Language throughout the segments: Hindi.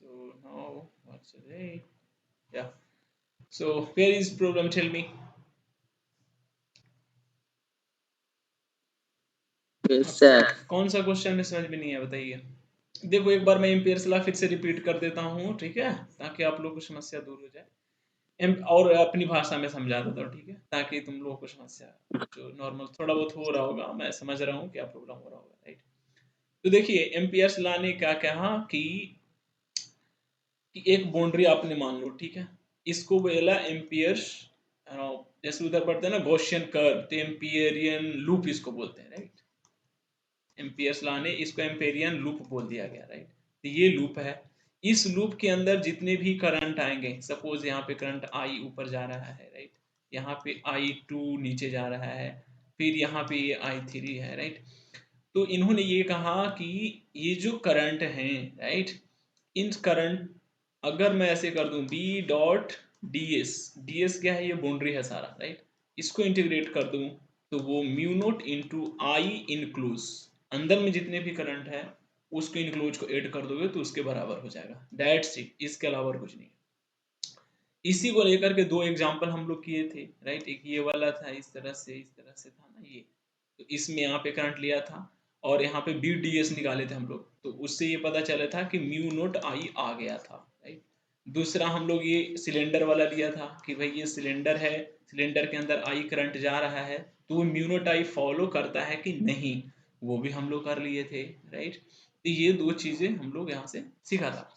So now what's the day? Yeah. So where is problem? Tell me. Sir कौन सा क्वेश्चन में समझ में नहीं है बताइए। देखो एक बार मैं एम्पियर्स लॉ फिर से रिपीट कर देता हूँ, ठीक है, ताकि आप लोगों को समस्या दूर हो जाए। और अपनी भाषा में समझा देता हूँ, ठीक है, ताकि तुम लोगों को समस्या जो नॉर्मल थोड़ा बहुत हो रहा होगा, मैं समझ रहा हूँ क्या प्रॉब्लम हो रहा होगा, राइट। तो देखिए एम्पियर्स लॉ ने क्या कहा कि एक बाउंड्री आपने मान लो, ठीक है, इसको बोला एम्पियर्स, जैसे उधर पढ़ते हैं ना गॉसियन कर्व, तो एम्पियरियन लूप इसको बोलते हैं, राइट। एम्पियर्स लॉ ने इसको एम्पेरियन लूप बोल दिया गया, राइट। तो ये लूप है, इस लूप के अंदर जितने भी करंट आएंगे, सपोज यहाँ पे करंट आई ऊपर जा रहा है, राइट, यहाँ पे आई टू नीचे जा रहा है, फिर यहाँ पे ये आई थ्री है, राइट। तो इन्होंने ये कहा कि ये जो करंट हैं, राइट, इन करंट अगर मैं ऐसे कर दूं B dot D S, D S क्या है, ये बाउंड्री है सारा, राइट, इसको इंटीग्रेट कर दूं तो वो म्यू नोट इंटू आई इनक्लूज, अंदर में जितने भी करंट है उसको इनक्लूज को ऐड कर दोगे तो उसके बराबर हो जाएगा, दैट्स इट, इसके अलावा और कुछ नहीं। इसी को लेकर के दो एग्जांपल हम लोग किए थे, राइट, एक ये वाला था, इस तरह से था ना ये, तो इसमें यहाँ पे करंट लिया था और यहाँ पे बी डी एस निकाले थे हम लोग, तो उससे ये पता चला था कि म्यू नोट आई आ गया था, राइट। दूसरा हम लोग ये सिलेंडर वाला लिया था कि भाई ये सिलेंडर है, सिलेंडर के अंदर आई करंट जा रहा है, तो वो म्यू नोट आई फॉलो करता है कि नहीं, वो भी हम लोग कर लिए थे, राइट। तो ये दो चीजें हम लोग यहाँ से सीखा था,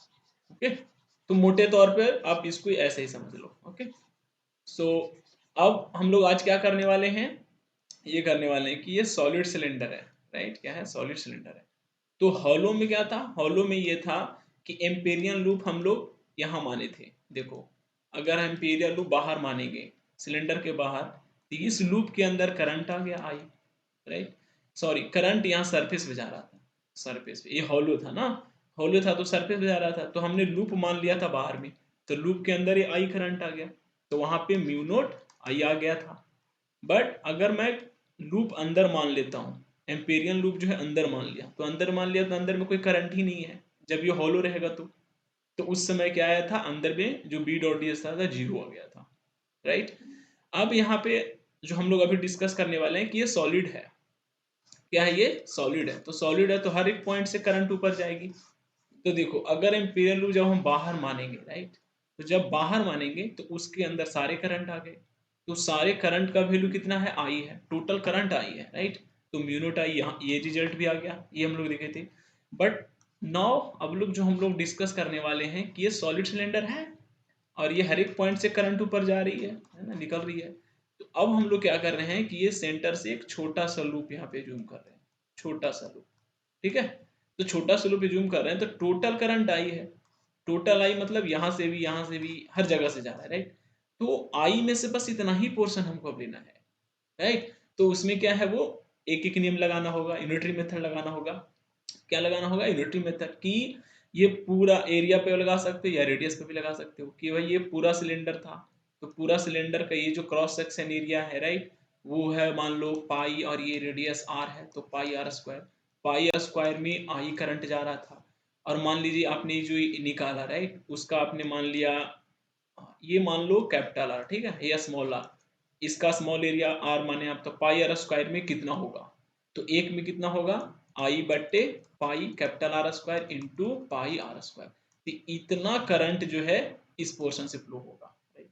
ओके। तो मोटे तौर पर आप इसको ऐसे ही समझ लो, ओके। सो अब हम लोग आज क्या करने वाले हैं, ये करने वाले हैं कि ये सॉलिड सिलेंडर है, राइट, क्या है, सॉलिड सिलेंडर है। तो हॉलो में क्या था, हॉलो में ये था कि एम्पेरियन लूप हम लोग यहाँ माने थे। देखो अगर एम्पेरियन लूप बाहर मानेंगे सिलेंडर के बाहर, तो इस लूप के अंदर करंट आ गया आई, राइट, सॉरी करंट यहाँ सरफेस पे जा रहा था, सरफेस पे, ये हॉलो था ना, हॉलो था तो सरफेस पे जा रहा था, तो हमने लूप मान लिया था बाहर में, तो लूप के अंदर ये आई करंट आ गया, तो वहां पे म्यू नोट आई आ गया था। बट अगर मैं लूप अंदर मान लेता हूँ, एम्पेरियन लूप जो है अंदर मान लिया, तो अंदर मान लिया तो अंदर में कोई करंट ही नहीं है, जब ये हॉलो रहेगा तो उस समय क्या आया था, अंदर में जो बी डॉट डी एस था जीरो आ गया था, राइट। अब यहाँ पे जो हम लोग अभी डिस्कस करने वाले हैं कि ये सॉलिड है, क्या है, ये सॉलिड है, तो सॉलिड है तो हर एक पॉइंट से करंट ऊपर जाएगी। तो देखो अगर एम्पीरियल लूप जब हम बाहर मानेंगे, राइट, तो जब बाहर मानेंगे तो उसके अंदर सारे करंट आ गए, तो सारे करंट का वैल्यू कितना है, आई है, टोटल करंट आई है, राइट। तो म्यूनोट आई, यहाँ ये रिजल्ट भी आ गया, ये हम लोग देखे थे। बट नाउ अब लोग जो हम लोग डिस्कस करने वाले हैं कि ये सॉलिड सिलेंडर है और ये हर एक पॉइंट से करंट ऊपर जा रही है ना, निकल रही है। तो अब हम लोग क्या कर रहे हैं कि ये सेंटर से एक छोटा सा लूप यहाँ पे जूम कर रहे हैं, छोटा सा लूप, ठीक है। तो छोटा सा लूप जूम कर रहे हैं तो टोटल करंट आई है, टोटल आई मतलब यहाँ से भी हर जगह से जा रहा है, राइट। तो आई में से बस इतना ही पोर्शन हमको अब लेना है, राइट। तो उसमें क्या है, वो एक एक नियम लगाना होगा, यूनिटरी मेथड लगाना होगा। क्या लगाना होगा, यूनिटरी मेथड की, ये पूरा एरिया पे लगा सकते हो या रेडियस पे भी लगा सकते हो कि भाई ये पूरा सिलेंडर था, तो पूरा सिलेंडर का ये जो क्रॉस सेक्शन एरिया है, राइट, वो है मान लो पाई और ये रेडियस आर है, तो pi R square, pi R square में आई करंट जा रहा था। और मान लीजिए आपने जो निकाला, राइट, उसका आपने मान लिया, ये मान लो कैपिटल आर, ठीक है, या स्मॉल आर, इसका स्मॉल एरिया आर माने आप, तो पाई आर स्क्वायर में कितना होगा, तो एक में कितना होगा, आई बट्टे pi capital R square into pi R square, तो इतना करंट जो है इस पोर्शन से फ्लो होगा, राइट।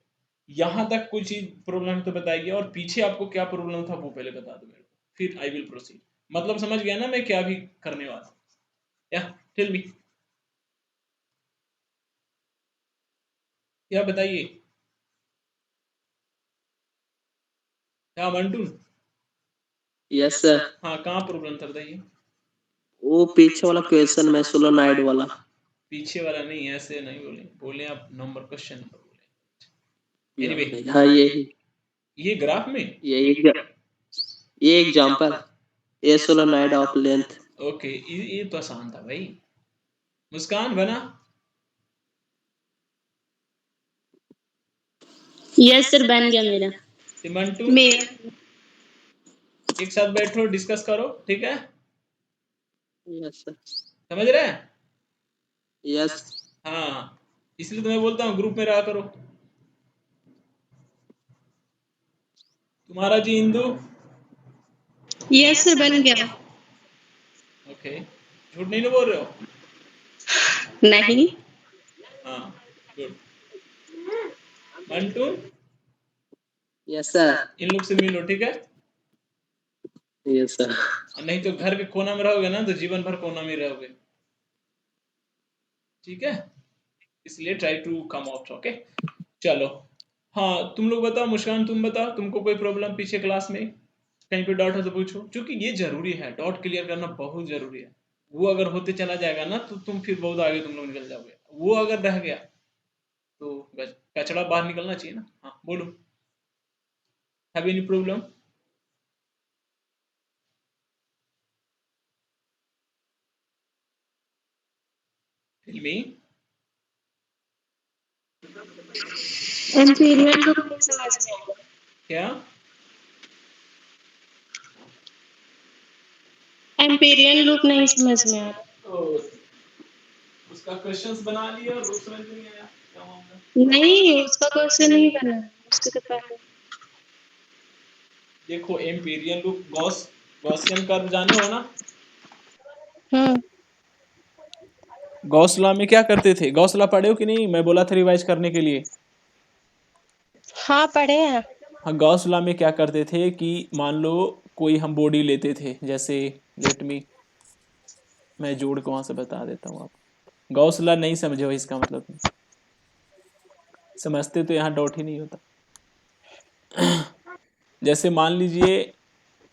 यहां तक कोई चीज प्रॉब्लम तो बताइए, और पीछे आपको क्या प्रॉब्लम था वो पहले बता दो मेरे को, फिर आई विल प्रोसीड। मतलब समझ गया ना मैं क्या भी करने वाला हूँ, या टेल मी, क्या बताइए, क्या मंटू, यस सर हाँ कहाँ प्रॉब्लम था बताइए। वो पीछे वाला क्वेश्चन में सोलोनाइड वाला पीछे वाला नहीं, ऐसे नहीं बोले, बोले आप नंबर, क्वेश्चन नंबर बोले, एनीवे हाँ यही ये ग्राफ में, यही ये example A solenoid of length okay, ये तो आसान था भाई। मुस्कान बना, यस सर बन गया मेरा। मंटू, मेरा एक साथ बैठो डिस्कस करो, ठीक है, यस सर समझ रहे हैं। यस हाँ, इसलिए तो मैं बोलता हूँ ग्रुप में रहा करो। तुम्हारा जी इंदु? यस सर बन गया। ओके, झूठ नहीं ना बोल रहे हो? नहीं। हाँ, गुड। Mantu, yes sir. इन लोग से मिलो, ठीक है? Yes sir. और नहीं तो घर के कोना में रहोगे ना तो जीवन भर कोना में रहोगे, ठीक है? इसलिए try to come out, okay? चलो, हाँ तुम लोग बताओ, मुस्कान तुम बताओ, तुमको कोई प्रॉब्लम पीछे क्लास में कहीं पे डाउट हो तो पूछो, क्योंकि ये जरूरी है, डाउट क्लियर करना बहुत जरूरी है। वो अगर होते चला जाएगा ना तो तुम फिर बहुत आगे तुम लोग निकल जाओगे, वो अगर रह गया तो कचड़ा बाहर निकलना चाहिए ना। हाँ बोलो, हैव एनी प्रॉब्लम? फिल्मी एम्पीरियल लूप नहीं समझ में आया। क्या? एम्पीरियल लूप नहीं समझ में आ रहा। ओ, उसका क्वेश्चंस बना लिया और वो समझ में नहीं आया, क्या मामला? नहीं उसका क्वेश्चन नहीं बना, उसके तो पहले। देखो एम्पीरियल लूप गॉसियन कर्व जाने हो ना? हम्म। गॉस लॉ में क्या करते थे? गॉस लॉ पढ़े हो कि नहीं? मैं बोला था रिवाइज करने के लिए। हाँ पढ़े हैं। हाँ, गॉस लॉ में क्या करते थे कि मान लो कोई हम बॉडी लेते थे, जैसे लेट मी, मैं जोड़ के वहां से बता देता हूँ आपको। गॉस लॉ नहीं समझे हो इसका मतलब नहीं। समझते तो यहाँ डॉट ही नहीं होता। जैसे मान लीजिए,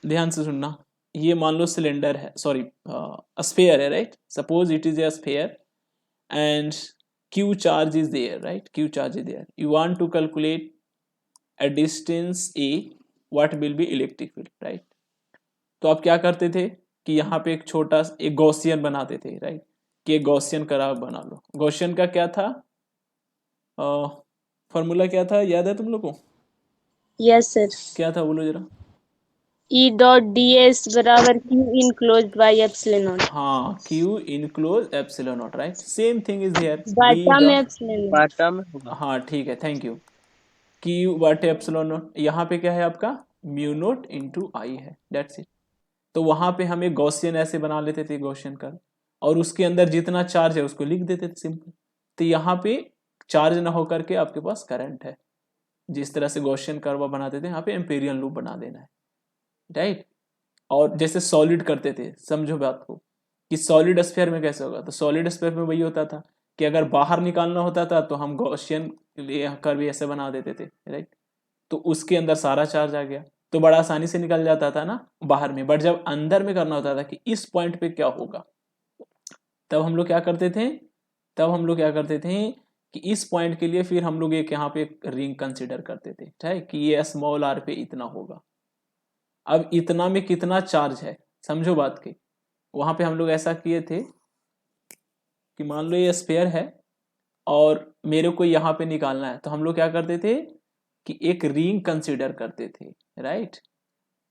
ध्यान से सुनना, ये मान लो सिलेंडर है, सॉरी स्फेयर है, right? Suppose it is a sphere and q charge is there, right? Q charge is there. You want to calculate at distance a what will be electric field, right? तो आप क्या करते थे कि यहाँ पे एक छोटा एक गॉसियन बनाते थे, राइट? कि एक गॉसियन करा बना लो। गॉसियन का क्या था फॉर्मूला, क्या था याद है तुम लोग को? Yes sir. क्या था बोलो जरा। ई डॉट डी एस बराबर Q enclosed by epsilon not. हाँ, q enclose epsilon not, right? Same thing is here, b बाटा में डॉट। Epsilon not. बाटा में होगा। हाँ ठीक है, थैंक यू। क्यू बटे एप्सिलॉन नॉट, यहाँ पे क्या है आपका म्यू नोट इंटू आई है, दैट्स इट। तो वहां पे हम एक गॉसियन ऐसे बना लेते थे, गॉसियन का, और उसके अंदर जितना चार्ज है उसको लिख देते थे सिंपल। तो यहाँ पे चार्ज ना होकर के आपके पास करंट है। जिस तरह से गॉसियन कर्व बनाते थे, यहाँ पे एम्पेरियन लूप बना देना है, राइट? और जैसे सॉलिड करते थे, समझो बात को, कि सॉलिड स्फीयर में कैसे होगा। तो सॉलिड स्फीयर में वही होता था कि अगर बाहर निकालना होता था तो हम गॉसियन कर्व ऐसे बना देते थे, राइट? तो उसके अंदर सारा चार्ज आ गया, तो बड़ा आसानी से निकल जाता था ना बाहर में। बट जब अंदर में करना होता था कि इस पॉइंट पे क्या होगा, तब हम लोग क्या करते थे, कि इस पॉइंट के लिए फिर हम लोग एक यहाँ पे एक रिंग कंसिडर करते थे, ठीक है? कि ये स्मॉल आर पे इतना होगा। अब इतना में कितना चार्ज है, समझो बात की। वहां पे हम लोग ऐसा किए थे कि मान लो ये स्फीयर है और मेरे को यहाँ पे निकालना है, तो हम लोग क्या करते थे कि एक रिंग कंसिडर करते थे, राइट?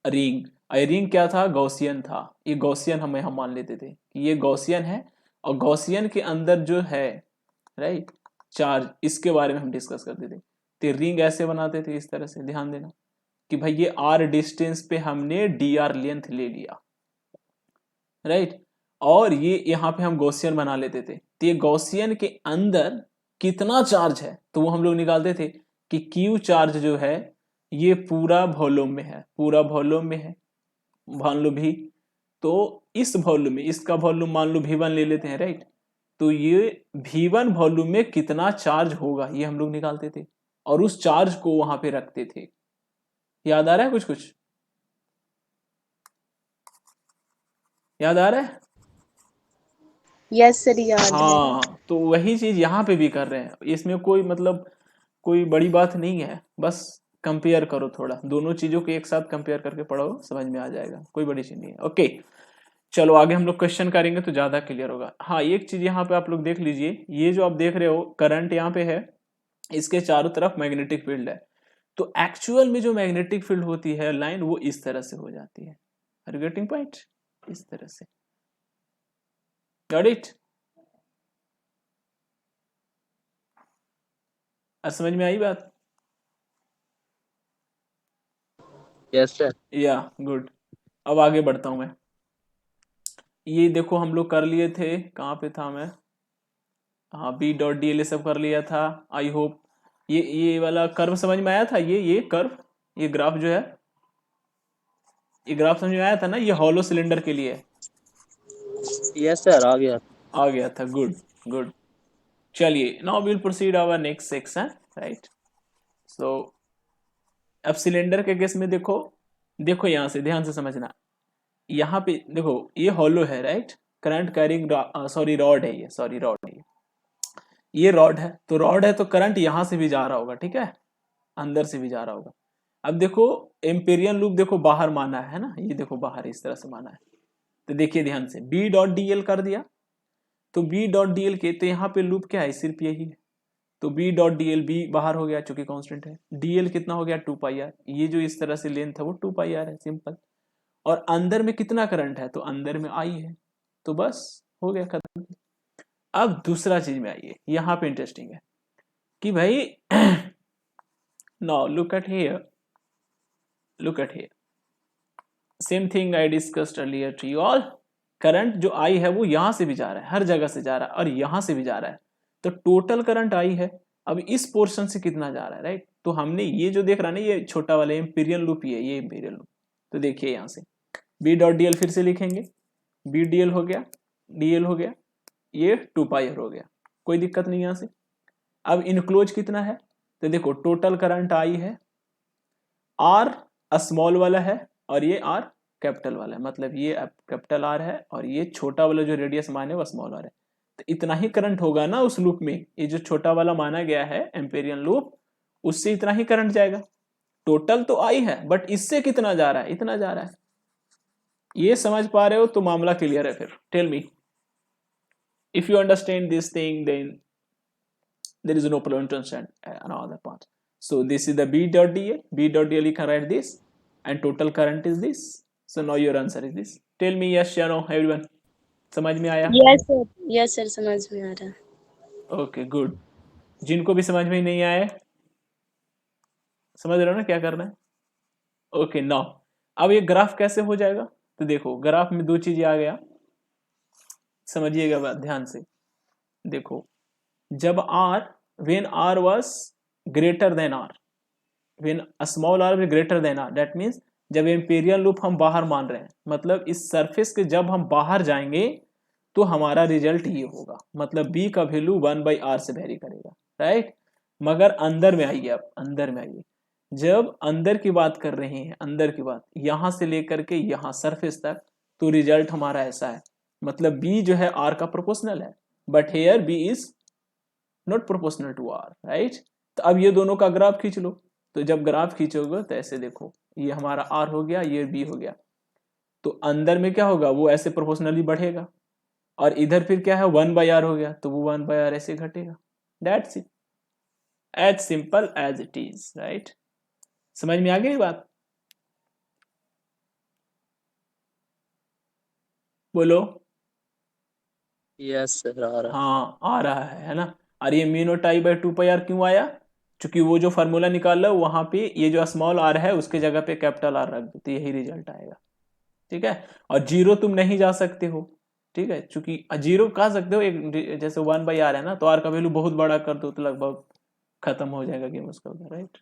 रिंग, रिंग क्या था? गॉसियन था। ये गॉसियन हम मान लेते थे कि ये गॉसियन है, और गॉसियन के अंदर जो है, राइट, चार्ज, इसके बारे में हम डिस्कस करते थे। तो रिंग ऐसे बनाते थे इस तरह से, ध्यान देना कि भाई ये आर डिस्टेंस पे हमने डी आर लेंथ ले लिया, राइट? और ये यहाँ पे हम गॉसियन बना लेते थे। तो ये गॉसियन के अंदर कितना चार्ज है तो वो हम लोग निकालते थे कि क्यू चार्ज जो है ये पूरा वॉल्यूम में है, पूरा वॉल्यूम में है, मान लो भी। तो इस वॉल्यूम में, इसका वॉल्यूम मान लो V1 ले लेते हैं, राइट? तो ये V1 वॉल्यूम में कितना चार्ज होगा ये हम लोग निकालते थे, और उस चार्ज को वहां पे रखते थे। याद आ रहा है कुछ कुछ? याद आ रहा है? यस सर याद है। हाँ, तो वही चीज यहाँ पे भी कर रहे हैं। इसमें कोई मतलब कोई बड़ी बात नहीं है, बस कंपेयर करो थोड़ा, दोनों चीजों को एक साथ कंपेयर करके पढ़ो, समझ में आ जाएगा, कोई बड़ी चीज नहीं है। ओके, चलो आगे हम लोग क्वेश्चन करेंगे तो ज्यादा क्लियर होगा। हाँ, एक चीज यहाँ पे आप लोग देख लीजिए, ये जो आप देख रहे हो करंट यहाँ पे है, इसके चारों तरफ मैग्नेटिक फील्ड है। तो एक्चुअल में जो मैग्नेटिक फील्ड होती है लाइन, वो इस तरह से हो जाती है। Are you getting point? इस तरह से, गॉट इट? अब समझ में आई बात? Yes sir. या गुड। अब आगे बढ़ता हूं मैं। ये देखो हम लोग कर लिए थे, कहाँ पे था मैं, हाँ बी डॉट डी एल सब कर लिया था। आई होप ये वाला कर्व समझ में आया था। ये कर्व, ये ग्राफ जो है, ये ग्राफ समझ में आया था ना, ये हॉलो सिलेंडर के लिए यस सर, आ गया। आ गया था। Good good. चलिए now will proceed our next section, right. So अब सिलेंडर के केस में देखो, देखो यहां से ध्यान से समझना। यहाँ पे देखो ये हॉलो है, right. Current carrying, sorry rod है ये, सॉरी रॉड है ये रॉड है। तो रॉड है तो करंट यहां से भी जा रहा होगा, ठीक है, अंदर से भी जा रहा होगा। अब देखो एम्पेरियन लूप देखो बाहर माना है ना, ये देखो बाहर इस तरह से माना है। तो देखिए ध्यान से, बी डॉट डी एल कर दिया, तो बी डॉट डी एल के, तो यहाँ पे लूप क्या है, सिर्फ यही है। तो B dot D L, B बाहर हो गया चूंकि कांस्टेंट है, डी एल कितना हो गया 2 पाई आर, ये जो इस तरह से लेंथ है वो 2 पाई आर है, सिंपल। और अंदर में कितना करंट है, तो अंदर में आई है, तो बस हो गया खत्म। अब दूसरा चीज में आइए, यहाँ पे इंटरेस्टिंग है कि भाई now look at here, look at here, same thing I discussed earlier to you all. Current जो आई है वो यहां से भी जा रहा है, हर जगह से जा रहा है, और यहां से भी जा रहा है। तो टोटल करंट आई है, अब इस पोर्शन से कितना जा रहा है, राइट। तो हमने ये जो देख रहा है ना, ये छोटा वाला एम्पीरियल लूप ही है, ये एम्पीरियल लूप। तो देखिए यहां से बी डॉट डी एल फिर से लिखेंगे, बी डी एल हो गया, डी एल हो गया, ये 2 पाई आर हो गया, कोई दिक्कत नहीं यहां से। अब इनक्लोज कितना है, तो देखो टोटल करंट आई है, आर स्मॉल वाला है और ये आर कैपिटल वाला है, मतलब ये कैपिटल आर है और ये छोटा वाला जो रेडियस माने वो स्मॉल आर है। तो इतना ही करंट होगा ना उस लूप में, ये जो छोटा वाला माना गया है एम्पेरियन लूप, उससे इतना ही करंट जाएगा। टोटल तो आई है बट इससे कितना जा रहा है, इतना जा रहा है। ये समझ पा रहे हो तो मामला क्लियर है। फिर tell me if you understand this thing, then there is no problem to understand another part. So this is the b dot dl, b dot dl you can write this, and total current is this. So now your answer is this. Tell me yes or no everyone, समझ में आया? यस सर समझ में आ रहा। Okay good. जिनको भी समझ में नहीं आया, समझ रहे हो ना क्या करना है? ओके नाउ अब ये ग्राफ कैसे हो जाएगा, तो देखो ग्राफ में दो चीजें आ गया, समझिएगा बात ध्यान से। देखो जब r, when r was greater than r, when a small r is greater than r, that means जब एम्पेरियल लूप हम बाहर मान रहे हैं, मतलब इस सरफेस के जब हम बाहर जाएंगे तो हमारा रिजल्ट ये होगा, मतलब b का वैल्यू 1/r से वेरी करेगा, राइट। मगर अंदर में आइए, अब अंदर में आइए, जब अंदर की बात कर रहे हैं, अंदर की बात यहां से लेकर के यहां सरफेस तक, तो रिजल्ट हमारा ऐसा है, मतलब b जो है r का प्रोपोर्शनल है, but here b is not proportional to R, right. तो अब ये दोनों का ग्राफ खींच लो, तो जब ग्राफ खींचोगे तो ऐसे देखो, ये हमारा आर हो गया, ये बी हो गया, तो अंदर में क्या होगा, वो ऐसे प्रोपोर्शनली बढ़ेगा, और इधर फिर क्या है 1/r हो गया, तो वो 1/r ऐसे घटेगा। That's it, as simple as it is, right. समझ में आ गई बात? बोलो। यस सर, आ रहा। हाँ आ रहा है ना। और ये mu not I bye 2πr क्यों आया, क्योंकि वो जो फार्मूला निकाला वहां पे ये जो स्मॉल आर है उसके जगह पे कैपिटल आर रख दो, तो यही रिजल्ट आएगा, ठीक है। और जीरो तुम नहीं जा सकते हो, ठीक है, चूंकि जीरो कह सकते हो, एक जैसे 1/r है ना, तो आर का वैल्यू बहुत बड़ा कर दो तो लगभग खत्म हो जाएगा गेम उसका, right.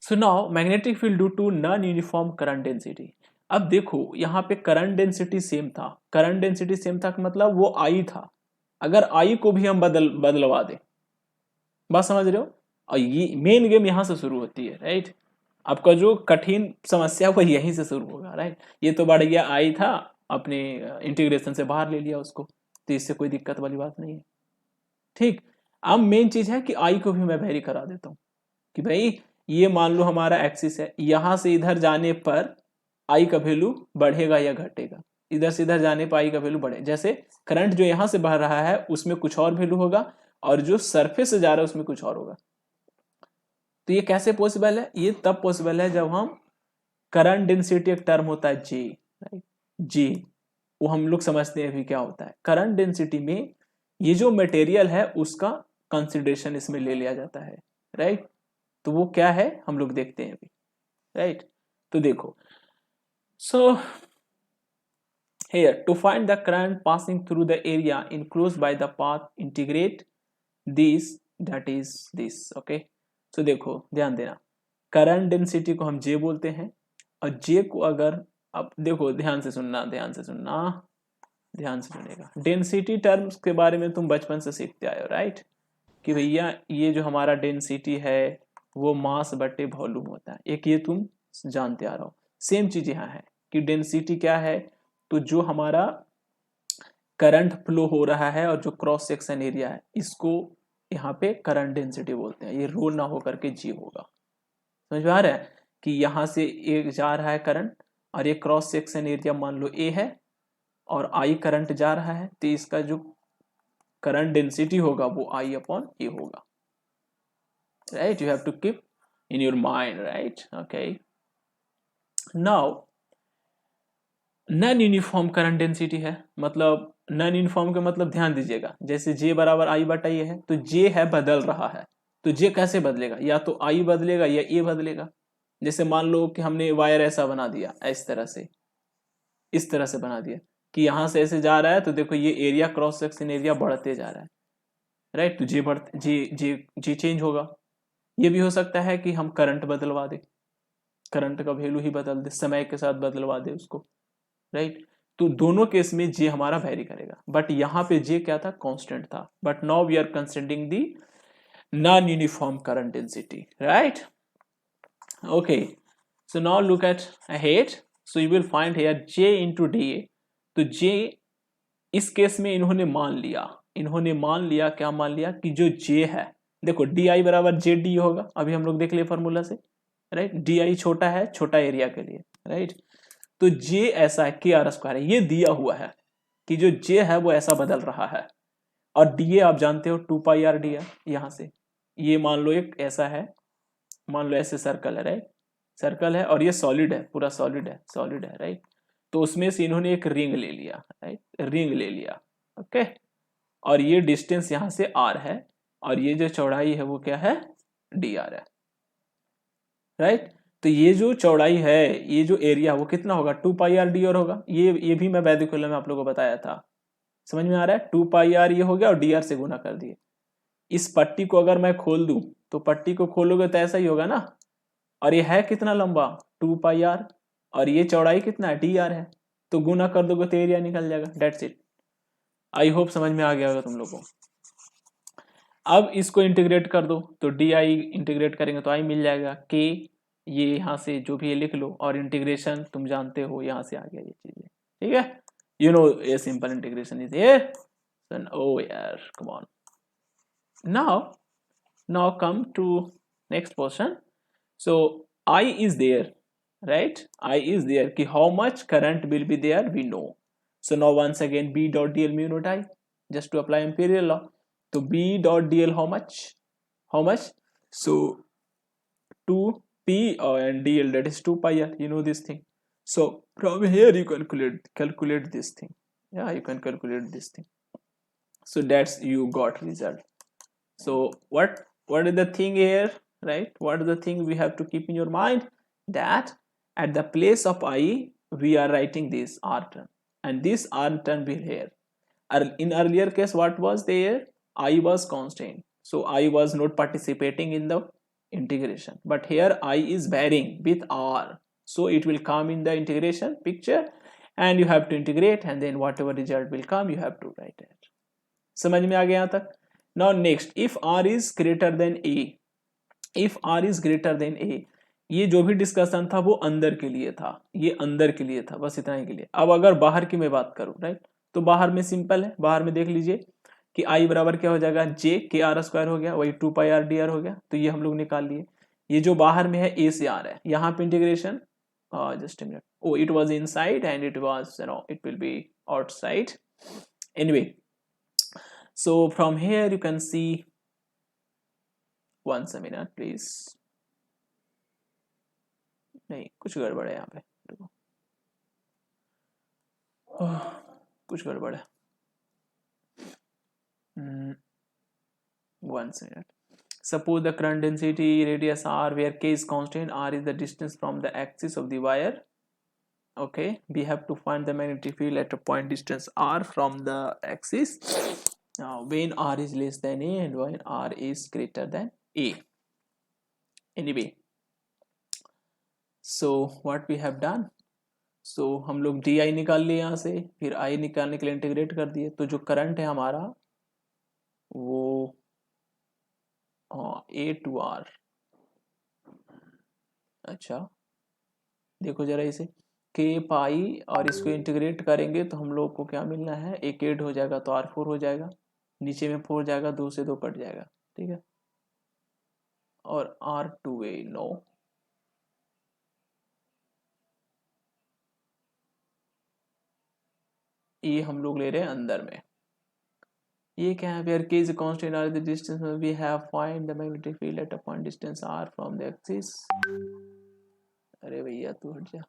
So now magnetic field due to non uniform current density. अब देखो यहाँ पे करंट डेंसिटी सेम था, करंट डेंसिटी सेम था मतलब वो आई था, अगर आई को भी हम बदलवा दें, बात समझ रहे हो। और ये मेन गेम यहां से शुरू होती है, राइट। आपका जो कठिन समस्या वो यहीं से शुरू होगा, राइट। ये तो बढ़ गया आई था, अपने इंटीग्रेशन से बाहर ले लिया उसको, तो इससे कोई दिक्कत वाली बात नहीं है, ठीक। अब मेन चीज है कि आई को भी मैं वेरी करा देता हूं कि भाई ये मान लो हमारा एक्सिस है, यहां से इधर जाने पर आई का वैल्यू बढ़ेगा या घटेगा, इधर से इधर जाने पर आई का वैल्यू बढ़े, जैसे करंट जो यहां से बह रहा है उसमें कुछ और वैल्यू होगा, और जो सरफेस से जा रहा है उसमें कुछ और होगा। तो ये कैसे पॉसिबल है, ये तब पॉसिबल है जब हम करंट डेंसिटी, एक टर्म होता है जे, राइट, जे, वो हम लोग समझते हैं अभी क्या होता है। करंट डेंसिटी में ये जो मटेरियल है उसका कंसिडरेशन इसमें ले लिया जाता है, राइट। तो वो क्या है हम लोग देखते हैं अभी, राइट। तो देखो, सो here to find the current passing through the area enclosed by the path, integrate this, that is this, okay। so देखो ध्यान देना, करंट डेंसिटी को हम J बोलते हैं, और J को अगर, अब देखो ध्यान से सुनना, ध्यान से सुनना, ध्यान से सुनेगा। डेंसिटी टर्म्स के बारे में तुम बचपन से सीखते आए हो, राइट, कि भैया ये जो हमारा डेंसिटी है वो मास बटे वॉल्यूम होता है, एक ये तुम जानते आ रहे हो। सेम चीज यहाँ है कि डेंसिटी क्या है, तो जो हमारा करंट फ्लो हो रहा है और जो क्रॉस सेक्शन एरिया है इसको यहाँ पे करंट डेंसिटी बोलते हैं। ये रो ना होकर के जी होगा, समझ में आ रहा है कि यहाँ से एक जा रहा है करंट और ये क्रॉस सेक्शन एरिया मान लो ए है और आई करंट जा रहा है, तो इसका जो करंट डेंसिटी होगा वो आई अपॉन ए होगा, right. You have to keep in your mind, right, okay. Now non uniform current density है, मतलब नॉन यूनिफॉर्म का मतलब ध्यान दीजिएगा, जैसे जे बराबर आई बटा ये है, तो जे है बदल रहा है, तो जे कैसे बदलेगा, या तो आई बदलेगा या ए बदलेगा। जैसे मान लो कि हमने वायर ऐसा बना दिया, इस तरह से बना दिया कि यहां से ऐसे जा रहा है, तो देखो ये एरिया क्रॉस सेक्शन एरिया बढ़ते जा रहा है, राइट। तो जे बढ़ते जे चेंज होगा। ये भी हो सकता है कि हम करंट बदलवा दे, करंट का वैल्यू ही बदल दे, समय के साथ बदलवा दे उसको, राइट। तो दोनों केस में जे हमारा वेरी करेगा, बट यहाँ पे जे क्या था, कांस्टेंट था। But now we are considering the non uniform current density, right, okay. So now look at ahead, so you will find here J into D A. तो जे इस केस में इन्होंने मान लिया क्या मान लिया कि जो जे है, देखो डी आई बराबर जे डी होगा, अभी हम लोग देख लिए फॉर्मूला से, राइट। डी आई छोटा है, छोटा एरिया के लिए, राइट। तो जे ऐसा है के आर स्क्वायर है, ये दिया हुआ है कि जो जे है वो ऐसा बदल रहा है, और डी ए आप जानते हो 2 पाई आर डी है। यहां से ये मान लो एक ऐसा है, मान लो ऐसे सर्कल है, राइट, सर्कल है और ये सॉलिड है, पूरा सॉलिड है, राइट। तो उसमें से इन्होंने एक रिंग ले लिया, राइट, रिंग ले लिया, ओके। और ये डिस्टेंस यहां से आर है, और ये जो चौड़ाई है वो क्या है, डी आर है, राइट। तो ये जो चौड़ाई है, ये जो एरिया वो कितना होगा, 2 पाई आर डी आर होगा। ये भी मैं वैदिकुलम में आप लोगों को बताया था, समझ में आ रहा है। 2 पाई आर ये हो गया और डी आर से गुना कर दिए। इस पट्टी को अगर मैं खोल दूं, तो पट्टी को खोलोगे तो ऐसा ही होगा ना, और ये है कितना लंबा, 2 पाई आर, और ये चौड़ाई कितना है, डी आर है, तो गुना कर दोगे तो एरिया निकल जाएगा, डेट्स इट। आई होप समझ में आ गया होगा तुम लोगों को। अब इसको इंटीग्रेट कर दो, तो डी आई इंटीग्रेट करेंगे तो आई मिल जाएगा, के ये यहाँ से जो भी ये लिख लो, और इंटीग्रेशन तुम जानते हो यहाँ से आ गया ये चीजें, ठीक है। You know a simple integration is here, ओ यार come on. now come to next portion. So I is there, right, I is there कि how much current will be there we know. So now once again B dot dl mu not I, just to apply imperial law. So B dot dl how much, so 2p and dl, that is 2 pi r, you know this thing. So from here you calculate this thing, yeah, you can calculate this thing. So that's you got result. So what is the thing here, right, what is the thing we have to keep in your mind, that at the place of I we are writing this r term, and this r term will here. In earlier case what was there, I was constant, so I was not participating in the integration, but here I is varying with r, so it will come in the integration picture, and you have to integrate, and then whatever result will come you have to write it. समझ में आ गया यहाँ तक। Now next, if r is greater than a, if r is greater than a, ये जो भी डिस्कशन था वो अंदर के लिए था, ये अंदर के लिए था, बस इतना ही के लिए। अब अगर बाहर की मैं बात करूं, राइट, तो बाहर में सिंपल है, बाहर में देख लीजिए कि i बराबर क्या हो जाएगा, जे के आर स्क्वायर हो गया, वही 2 पाई आर डी आर हो गया, तो ये हम लोग निकाल लिए। ये जो बाहर में है a से r है, यहाँ पे integration just a minute, oh it was inside and it was, you know, it will be outside, anyway. So from here you can see, once a minute please, नहीं कुछ गड़बड़ है यहाँ पे, कुछ गड़बड़ है, 1 second. Suppose the current density radius r, where k is constant, r is the distance from the axis of the wire. Okay, we have to find the magnetic field at a point distance r from the axis when r is less than a and when r is greater than a. Anyway, so what we have done, so हम लोग di निकाल लिए यहाँ से, फिर I निकालने के लिए इंटीग्रेट कर दिए, तो जो करंट है हमारा वो a to r, अच्छा देखो जरा इसे, k पाई और इसको इंटीग्रेट करेंगे तो हम लोग को क्या मिलना है, एक 8 हो जाएगा तो r4 हो जाएगा, नीचे में 4 जाएगा, 2 से 2 कट जाएगा, ठीक है, और r2a नो, ये हम लोग ले रहे हैं अंदर में, ये क्या है, where k is a constant r is the distance we have find the magnetic field at a point distance r from the axis. अरे भैया तू हट जा.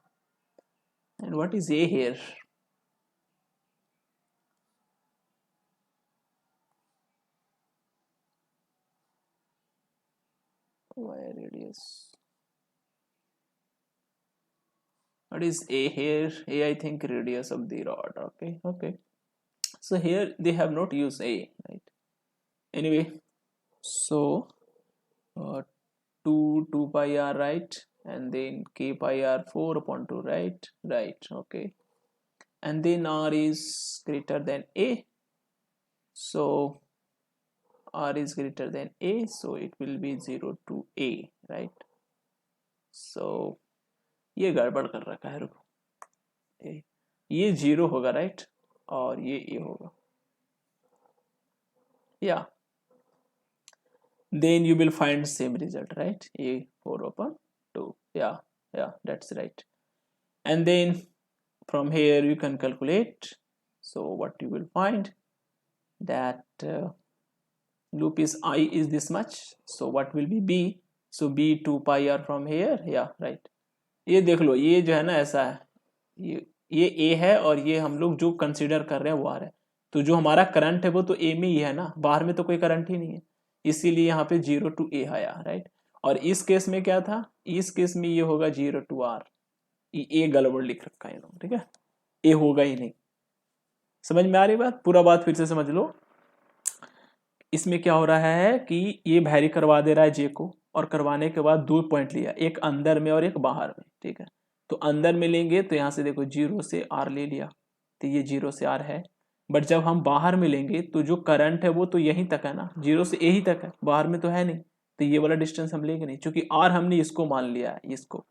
And what is a here? Wire radius. What is a here? A, I think radius of the rod. Okay, okay. So here they have not used a, right? Anyway, so 2 pi r, right? And then k pi r 4 upon 2, right? Right, okay. And then r is greater than a. So r is greater than a, so it will be 0 to a, right? So ये गड़बड़ कर रखा है, रुको, ये 0 होगा, राइट, और ये a होगा, या then you will find same result, right? a 4 upon 2, yeah, that's right. And then from here you can calculate, so what you will find that loop is I is this much, so what will be b, so b 2 pi r from here, yeah, right. ये देख लो, ये जो है ना ऐसा है, ये a है और ये हम लोग जो कंसीडर कर रहे हैं वो r है, तो जो हमारा करंट है वो तो a में ही है ना, बाहर में तो कोई करंट ही नहीं है, इसीलिए यहाँ पे 0 to a आया, राइट। और इस केस में क्या था, इस केस में ये होगा 0 to r, ये a गड़बड़ लिख रखा है इन्होंने, ठीक है, a होगा ही नहीं। समझ में आ रही बात? पूरा बात फिर से समझ लो। इसमें क्या हो रहा है कि ये वैरी करवा दे रहा है जे को, और करवाने के बाद 2 पॉइंट लिया, एक अंदर में और एक बाहर में, ठीक है। तो अंदर में लेंगे तो यहाँ से देखो 0 से r ले लिया, तो ये 0 से r है, बट जब हम बाहर में लेंगे तो जो करंट है वो तो यहीं तक है ना, 0 से a ही तक है, बाहर में तो है नहीं, तो ये वाला डिस्टेंस हम लेंगे नहीं, क्योंकि r हमने इसको मान लिया है, इसको,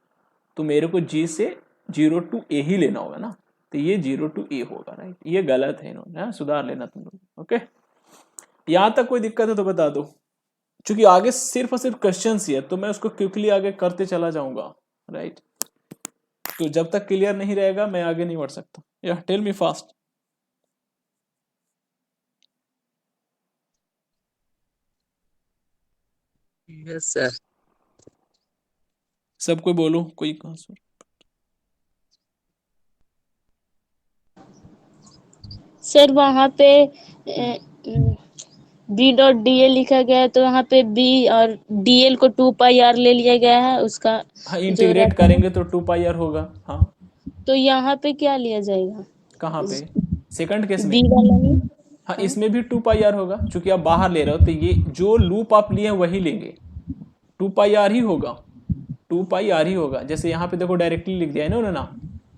तो मेरे को g से 0 to a ही लेना होगा ना, तो ये 0 to a होगा, राइट। ये गलत है इन्होंने, सुधार लेना तुम लोग, ओके। यहाँ तक कोई दिक्कत है तो बता दो, क्योंकि आगे सिर्फ और सिर्फ क्वेश्चन ही है, तो मैं उसको क्विकली आगे करते चला जाऊंगा, राइट। तो जब तक क्लियर नहीं रहेगा मैं आगे नहीं बढ़ सकता। या tell me fast. Yes sir. सबको बोलो, कोई कहाँ सुन। सर वहाँ पे बी डॉट डी एल लिखा गया है, तो वहाँ पे बी और डी एल को 2 पाई आर ले लिया गया है, उसका हाँ, इंटीग्रेट करेंगे तो 2 पाई आर होगा। हाँ, तो यहाँ पे क्या लिया जाएगा? कहाँ पे? सेकंड केस में बी वाला में। हाँ, इसमें भी 2 पाई आर होगा, क्योंकि आप बाहर ले रहे हो, तो ये जो लूप आप लिए हैं वही लेंगे, 2 पाई आर ही होगा, 2 पाई आर ही होगा। जैसे यहाँ पे देखो डायरेक्टली लिख दिया है ना ना,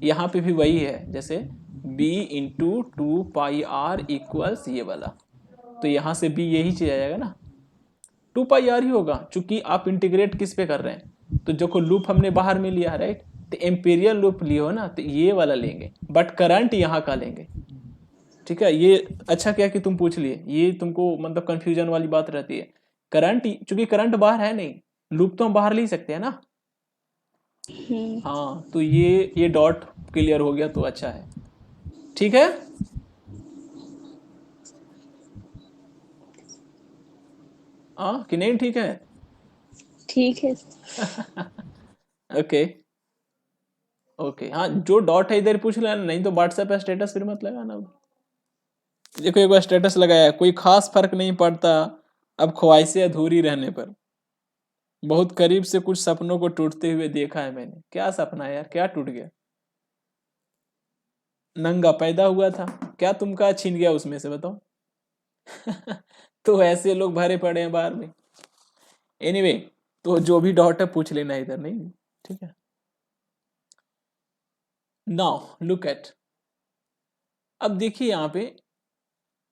यहाँ पे भी वही है, जैसे b into 2 pi R equals ये वाला, तो यहाँ से b यही चीज आ जाएगा ना, 2 पाई आर ही होगा, चूंकि आप इंटीग्रेट किस पे कर रहे हैं, तो जो को लूप हमने बाहर में लिया है, राइट, तो एम्पीरियल लूप लिए हो ना, तो ये वाला लेंगे, बट करंट यहाँ का लेंगे, ठीक है। ये अच्छा क्या कि तुम पूछ लिए, ये तुमको मतलब कंफ्यूजन वाली बात रहती है। करंट, चूंकि करंट बाहर है नहीं, लूप तो हम बाहर ले सकते हैं ना। हाँ, तो ये डॉट क्लियर हो गया तो अच्छा है, ठीक है। हाँ कि नहीं, ठीक है, ठीक है। Okay okay. हाँ, जो डॉट है इधर पूछ लेना, नहीं तो व्हाट्सएप पे स्टेटस फिर मत लगाना। देखो एक बार स्टेटस लगाया, कोई खास फर्क नहीं पड़ता, अब ख्वाहिशें अधूरी रहने पर बहुत करीब से कुछ सपनों को टूटते हुए देखा है मैंने। क्या सपना यार, क्या टूट गया? नंगा पैदा हुआ था, क्या तुमका छीन गया उसमें से, बताओ? तो ऐसे लोग भरे पड़े हैं बाहर में। एनीवे, तो जो भी डाउट है पूछ लेना इधर, नहीं? ठीक है। नाउ लुक एट, अब देखिए यहाँ पे,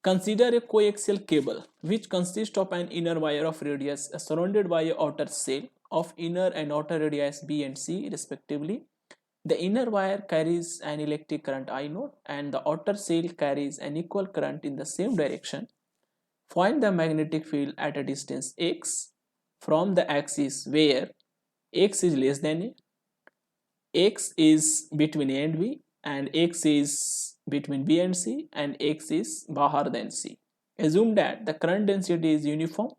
consider a coaxial cable which consist of an inner wire of radius surrounded by a outer shell of inner and outer radius B and C respectively. The inner wire carries an electric current I naught and the outer cell carries an equal current in the same direction. Find the magnetic field at a distance x from the axis where x is less than a, x is between A and B, and x is between B and C, and x is bahar than C. Assume that the current density is uniform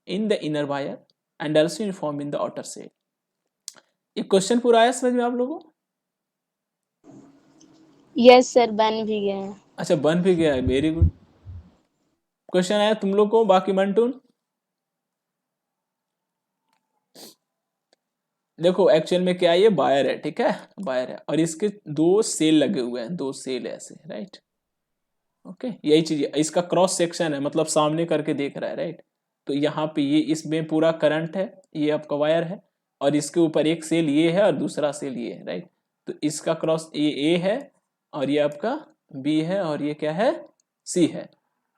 in the inner wire and also uniform in the outer cell. ये क्वेश्चन पूरा आया समझ में आप लोगों को? यस सर, बन भी गया है। अच्छा, बन भी गया है, वेरी गुड। क्वेश्चन आया तुम लोग को, बाकी मंटून? देखो एक्चुअल में क्या है, ये वायर है, ठीक है, वायर है, और इसके दो सेल लगे हुए हैं, दो सेल ऐसे, राइट? ओके, यही चीज है, इसका क्रॉस सेक्शन है, मतलब सामने करके देख रहा है, राइट? तो यहाँ पे ये, इसमें पूरा करंट है, ये आपका वायर है, और इसके ऊपर एक सेल ये है और दूसरा सेल ये है, राइट? तो इसका क्रॉस ये ए है और ये आपका बी है और ये क्या है, सी है।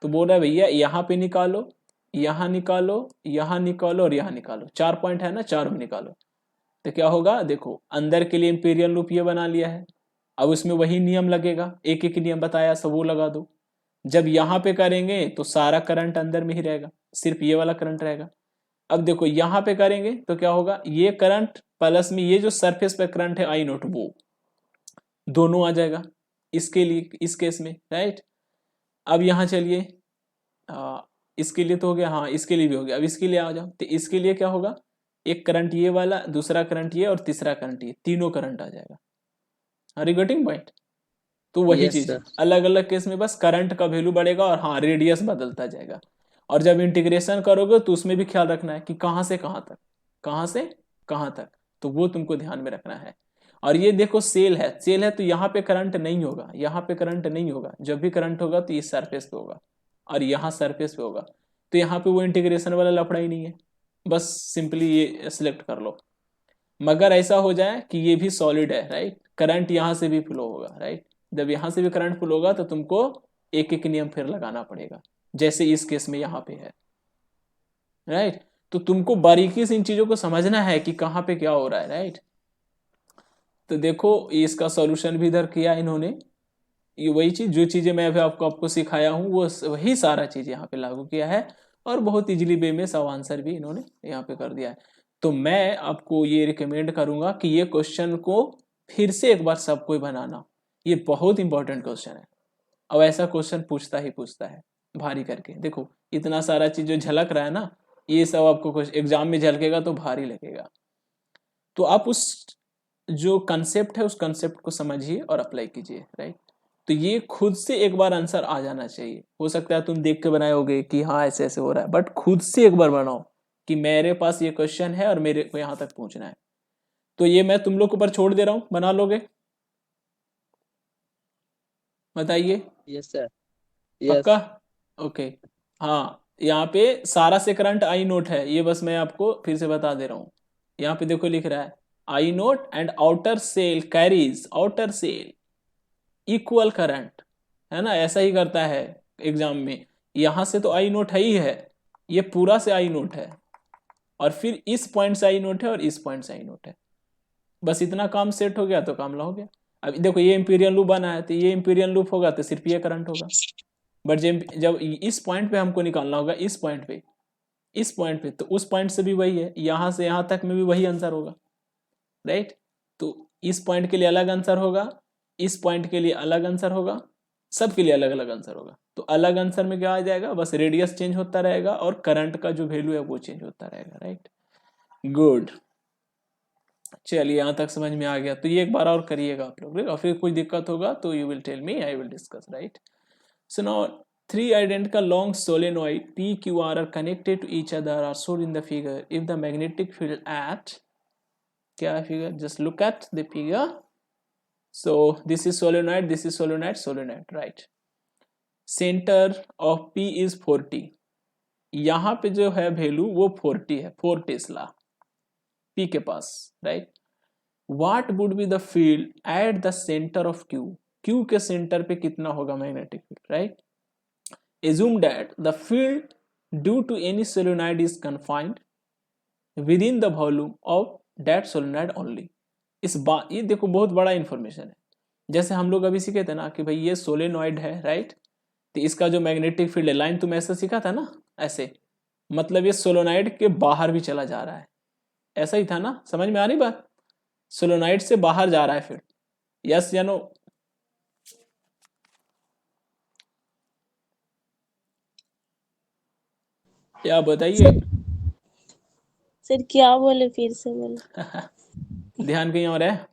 तो बोल रहा है भैया यहाँ पे निकालो, यहाँ निकालो, यहाँ निकालो और यहाँ निकालो, 4 पॉइंट है ना, 4 में निकालो। तो क्या होगा, देखो अंदर के लिए इंपीरियल लूप ये बना लिया है, अब उसमें वही नियम लगेगा, एक एक नियम बताया सब वो लगा दो। जब यहाँ पे करेंगे तो सारा करंट अंदर में ही रहेगा, सिर्फ ये वाला करंट रहेगा। अब देखो यहाँ पे करेंगे तो क्या होगा, ये करंट प्लस में ये जो सरफेस पे करंट है आई नोट, वो दोनों आ जाएगा इसके लिए, इस केस में, राइट? अब यहाँ चलिए, इसके लिए तो हो गया, हाँ इसके लिए भी हो गया, अब इसके लिए आ जाओ, तो इसके लिए क्या होगा, एक करंट ये वाला, दूसरा करंट ये और तीसरा करंट ये, तीनों करंट आ जाएगा। Are you getting point? तो वही Yes, चीज sir. अलग अलग केस में बस करंट का वैल्यू बढ़ेगा और हाँ रेडियस बदलता जाएगा। और जब इंटीग्रेशन करोगे तो उसमें भी ख्याल रखना है कि कहाँ से कहाँ तक, कहाँ से कहाँ तक, तो वो तुमको ध्यान में रखना है। और ये देखो सेल है, सेल है तो यहाँ पे करंट नहीं होगा, यहाँ पे करंट नहीं होगा, जब भी करंट होगा तो ये सरफेस पे होगा और यहाँ सरफेस पे होगा, तो यहाँ पे वो इंटीग्रेशन वाला लफड़ा ही नहीं है, बस सिंपली ये सिलेक्ट कर लो। मगर ऐसा हो जाए कि ये भी सॉलिड है, राइट? करंट यहाँ से भी फ्लो होगा, राइट? जब यहाँ से भी करंट फ्लो होगा तो तुमको एक एक नियम फिर लगाना पड़ेगा, जैसे इस केस में यहाँ पे है, राइट? तो तुमको बारीकी से इन चीजों को समझना है कि कहाँ पे क्या हो रहा है, राइट? तो देखो इसका सॉल्यूशन भी इधर किया इन्होंने, ये वही चीज, जो चीजें मैं अभी आपको सिखाया हूँ वो वही सारा चीज यहाँ पे लागू किया है, और बहुत इजीली वे में सब आंसर भी इन्होंने यहाँ पे कर दिया है। तो मैं आपको ये रिकमेंड करूंगा कि ये क्वेश्चन को फिर से एक बार सबको बनाना, ये बहुत इंपॉर्टेंट क्वेश्चन है। अब ऐसा क्वेश्चन पूछता ही पूछता है भारी करके, देखो इतना सारा चीज जो झलक रहा है ना, ये सब आपको एग्जाम में झलकेगा तो भारी लगेगा। तो आप उस जो कंसेप्ट है उस कंसेप्ट को समझिए और अप्लाई कीजिए, राइट? तो ये खुद से एक बार आंसर आ जाना चाहिए। हो सकता है तुम देख के बनाए होगे कि हाँ ऐसे ऐसे हो रहा है, बट खुद से एक बार बनाओ कि मेरे पास ये क्वेश्चन है और मेरे को यहाँ तक पहुंचना है। तो ये मैं तुम लोग के ऊपर छोड़ दे रहा हूँ, बना लोगे? बताइए। Yes, sir. Yes. पक्का? ओके। हाँ, यहाँ पे सारा से करंट आई नोट है, ये बस मैं आपको फिर से बता दे रहा हूँ। यहाँ पे देखो लिख रहा है I naught and outer shell carries, outer shell equal current, है ना? ऐसा ही करता है एग्जाम में। यहां से तो आई नोट है ही है, ये पूरा से आई नोट है, और फिर इस पॉइंट से आई नोट है और इस पॉइंट से आई नोट है। बस इतना काम सेट हो गया तो काम ला हो गया। अब देखो ये इंपीरियल लूप बना है, तो ये इंपीरियल लूप होगा तो सिर्फ ये करंट होगा, बट जब इस पॉइंट पे हमको निकालना होगा, इस पॉइंट पे, इस पॉइंट पे, तो उस पॉइंट से भी वही है, यहां से यहां तक में भी वही आंसर होगा, राइट? तो इस पॉइंट के लिए अलग आंसर होगा, इस पॉइंट के लिए अलग आंसर होगा, सबके लिए अलग अलग आंसर होगा। तो अलग आंसर में क्या आ जाएगा, बस रेडियस चेंज होता रहेगा और करंट का जो वैल्यू है वो चेंज होता रहेगा, राइट? गुड, चलिए यहाँ तक समझ में आ गया। तो ये एक बार और करिएगा आप लोग, और फिर कोई दिक्कत होगा तो you will tell me, I will discuss, right? So now Three identical long solenoid P, Q, R are connected to each other are shown in the figure. If the magnetic field at क्या figure? Just look at the figure. So this is solenoid, this is solenoid, solenoid, right? Center of P is 40. यहाँ पे जो है वैल्यू वो 40 है, 4 टेस्ला P के पास, right? What would be the field at the center of Q? Q के सेंटर पे कितना होगा magnetic field, right? Assume that the field due to any solenoid is confined within the volume of that solenoid only. ये देखो बहुत बड़ा इंफॉर्मेशन है। जैसे हम लोग अभी सीखे थे ना कि भाई ये सोलेनॉइड है, राइट? तो इसका जो मैग्नेटिक फील्ड है, लाइन तुम ऐसे सीखा था ना, ऐसे, मतलब ये सोलेनॉइड के बाहर भी चला जा रहा है, ऐसा ही था ना? समझ में आ रही बात? सोलेनॉइड से बाहर जा रहा है फील्ड, यस या नो? क्या बताइए? सर क्या बोले, फिर से बोले। ध्यान कहीं और है।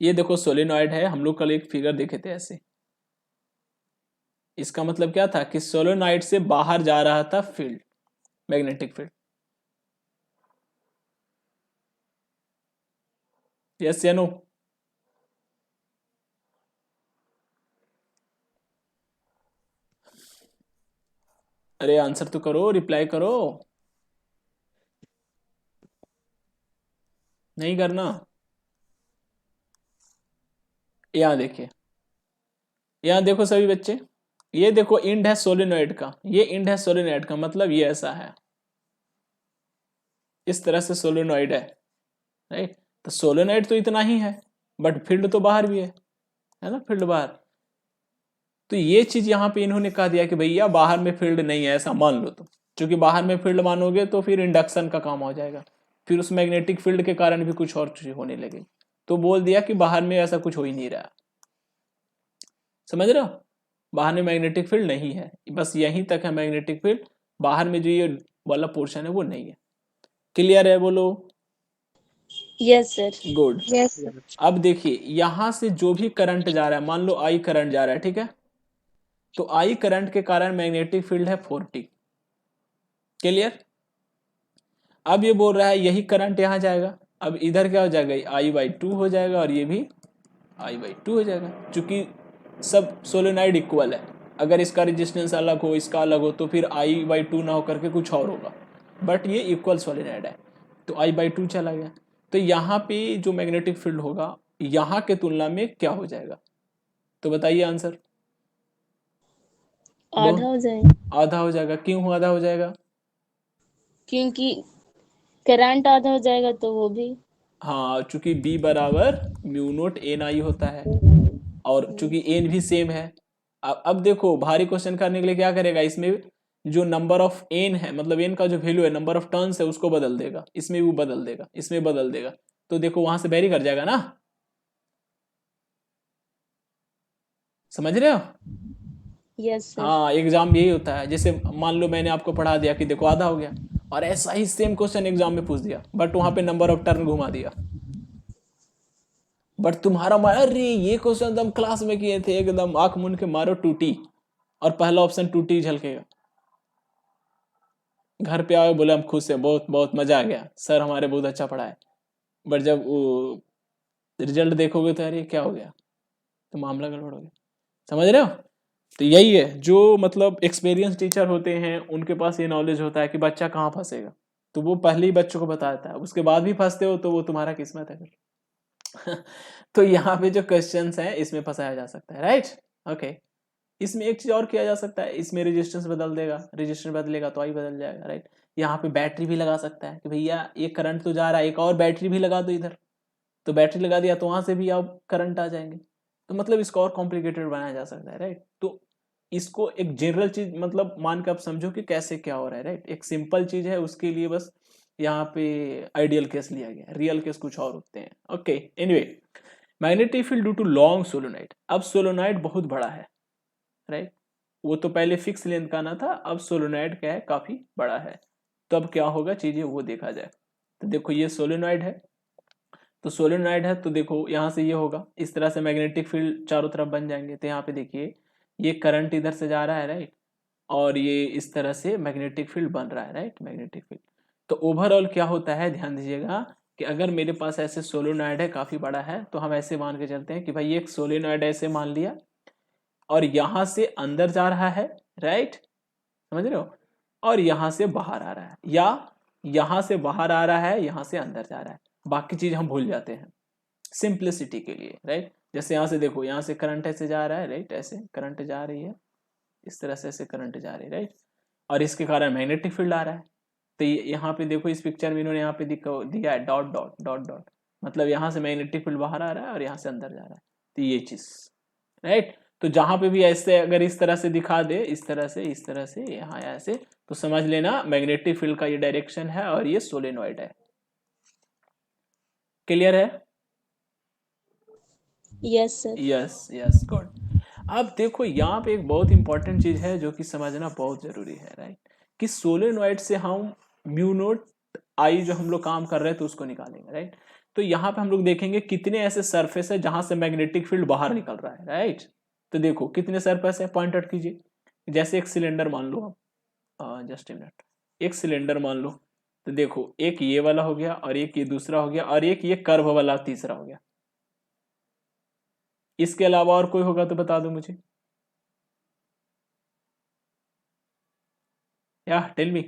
ये देखो सोलेनॉइड है, हम लोग कल एक फिगर देखे थे ऐसे। इसका मतलब क्या था कि सोलेनॉइड से बाहर जा रहा था फील्ड, मैग्नेटिक फील्ड, यस या नो? अरे आंसर तो करो, रिप्लाई करो। नहीं करना। यहां देखिए, यहां देखो सभी बच्चे, ये देखो इंड है सोलेनॉइड का, ये इंड है सोलेनॉइड का, मतलब ये ऐसा है, इस तरह से सोलेनॉइड है, राइट? तो सोलेनॉइड तो इतना ही है, बट फील्ड तो बाहर भी है ना, फील्ड बाहर। तो ये चीज यहाँ पे इन्होंने कह दिया कि भैया बाहर में फील्ड नहीं है, ऐसा मान लो तुम, क्योंकि बाहर में फील्ड मानोगे तो फिर इंडक्शन का काम हो जाएगा, फिर उस मैग्नेटिक फील्ड के कारण भी कुछ और चीज होने लगी। तो बोल दिया कि बाहर में ऐसा कुछ हो ही नहीं रहा, समझ रहे हो? बाहर में मैग्नेटिक फील्ड नहीं है, बस यहीं तक है मैग्नेटिक फील्ड, बाहर में जो ये वाला पोर्शन है वो नहीं है। क्लियर है? बोलो yes sir. Good. Yes sir. अब देखिए यहां से जो भी करंट जा रहा है, मान लो आई करंट जा रहा है, ठीक है? तो आई करंट के कारण मैग्नेटिक फील्ड है 40। क्लियर? अब ये बोल रहा है यही करंट यहां जाएगा, अब इधर क्या हो जाएगा, I/2 हो जाएगा और ये भी I/2 हो जाएगा, क्योंकि सब सोलेनॉइड इक्वल है। अगर इसका रेजिस्टेंस अलग हो, इसका अलग हो, तो फिर I/2 ना होकर के कुछ और होगा, बट ये इक्वल सोलेनॉइड है, तो I/2 चला गया। तो यहाँ पे जो मैग्नेटिक फील्ड होगा यहाँ के तुलना में क्या हो जाएगा? तो बताइए आंसर। आधा हो जाएगा। आधा हो जाएगा। क्यों आधा हो जाएगा? क्योंकि करंट आधा हो जाएगा तो वो भी। हाँ, चूंकि B बराबर μ0 NI होता है, और चूंकि N भी सेम है। अब देखो भारी क्वेश्चन करने के लिए क्या करेगा, इसमें जो नंबर ऑफ N है, मतलब N का जो वैल्यू है, नंबर ऑफ टर्न्स है, उसको बदल देगा, इसमें वो बदल देगा, इसमें बदल देगा, तो देखो वहां से वेरी कर जाएगा ना, समझ रहे हो? Yes sir. हाँ, एग्जाम में यही होता है। जैसे मान लो मैंने आपको पढ़ा दिया कि देखो आधा हो गया, और ऐसा ही सेम क्वेश्चन एग्जाम में पूछ दिया, बट वहां पे नंबर ऑफ टर्न घुमा दिया, बट तुम्हारा अरे ये क्वेश्चन हम क्लास में किए थे, एकदम आंख मूंद के मारो टूटी, और पहला ऑप्शन टूटी झलकेगा। घर पे आओ बोले हम खुश हैं, बहुत बहुत मजा आ गया, सर हमारे बहुत अच्छा पढ़ाए, बट जब वो रिजल्ट देखोगे तो अरे क्या हो गया, तो मामला गड़बड़ हो गया। समझ रहे हो? तो यही है, जो मतलब एक्सपीरियंस टीचर होते हैं उनके पास ये नॉलेज होता है कि बच्चा कहाँ फंसेगा, तो वो पहले ही बच्चों को बता देता है, उसके बाद भी फंसते हो तो वो तुम्हारा किस्मत है फिर। तो यहाँ पे जो क्वेश्चंस हैं इसमें फंसाया जा सकता है, राइट? ओके। इसमें एक चीज और किया जा सकता है, इसमें रेजिस्टेंस बदल देगा, रेजिस्टेंस बदलेगा तो आई बदल जाएगा, राइट? यहाँ पे बैटरी भी लगा सकता है कि भैया एक करंट तो जा रहा है, एक और बैटरी भी लगा दो इधर, तो बैटरी लगा दिया तो वहां से भी अब करंट आ जाएंगे, तो मतलब इसको और कॉम्प्लिकेटेड बनाया जा सकता है, राइट? तो इसको एक जनरल चीज मतलब मान के आप समझो कि कैसे क्या हो रहा है, राइट? एक सिंपल चीज है, उसके लिए बस यहाँ पे आइडियल केस लिया गया, रियल केस कुछ और होते हैं। Okay, anyway, magnetic field due to long solenoid. अब सोलोनाइड बहुत बड़ा है, राइट? वो तो पहले फिक्स लेंथ का ना था, अब सोलोनाइड क्या है, काफी बड़ा है, तो अब क्या होगा चीजें वो देखा जाए। तो देखो ये सोलोनाइड है, तो सोलेनॉइड है, तो देखो यहाँ से ये होगा, इस तरह से मैग्नेटिक फील्ड चारों तरफ बन जाएंगे। तो यहाँ पे देखिए ये करंट इधर से जा रहा है, राइट, और ये इस तरह से मैग्नेटिक फील्ड बन रहा है, राइट, मैग्नेटिक फील्ड। तो ओवरऑल क्या होता है, ध्यान दीजिएगा कि अगर मेरे पास ऐसे सोलेनॉइड है, काफी बड़ा है, तो हम ऐसे मान के चलते हैं कि भाई एक सोलेनॉइड ऐसे मान लिया और यहां से अंदर जा रहा है, राइट, समझ रहे हो, और यहां से बाहर आ रहा है, या यहां से बाहर आ रहा है, यहां से अंदर जा रहा है, बाकी चीज हम भूल जाते हैं सिंप्लिसिटी के लिए, राइट। जैसे यहां से देखो, यहां से करंट ऐसे जा रहा है, राइट, ऐसे करंट जा रही है, इस तरह से ऐसे करंट जा रही है, राइट, और इसके कारण मैग्नेटिक फील्ड आ रहा है। तो यहाँ पे देखो, इस पिक्चर में इन्होंने यहाँ पे दिया है डॉट डॉट डॉट डॉट, मतलब यहाँ से मैग्नेटिक फील्ड बाहर आ रहा है और यहाँ से अंदर जा रहा है, तो ये चीज, राइट। तो जहां पे भी ऐसे अगर इस तरह से दिखा दे, इस तरह से यहाँ ऐसे, तो समझ लेना मैग्नेटिक फील्ड का ये डायरेक्शन है और ये सोलेनॉइड है। क्लियर है? Yes sir. Yes yes, good. अब देखो यहाँ पे एक बहुत इंपॉर्टेंट चीज है जो कि समझना बहुत जरूरी है, राइट, कि सोलेनॉइड से हम म्यू नोट आई जो हम लोग काम कर रहे थे तो उसको निकालेंगे, राइट। तो यहाँ पे हम लोग देखेंगे कितने ऐसे सरफेस है जहां से मैग्नेटिक फील्ड बाहर निकल रहा है, राइट। तो देखो कितने सरफेस है, पॉइंट आउट कीजिए। जैसे एक सिलेंडर मान लो आप, जस्ट ए मिनट, एक सिलेंडर मान लो, तो देखो एक ये वाला हो गया और एक ये दूसरा हो गया और एक ये कर्व वाला तीसरा हो गया। इसके अलावा और कोई होगा तो बता दो मुझे, या टेल मी।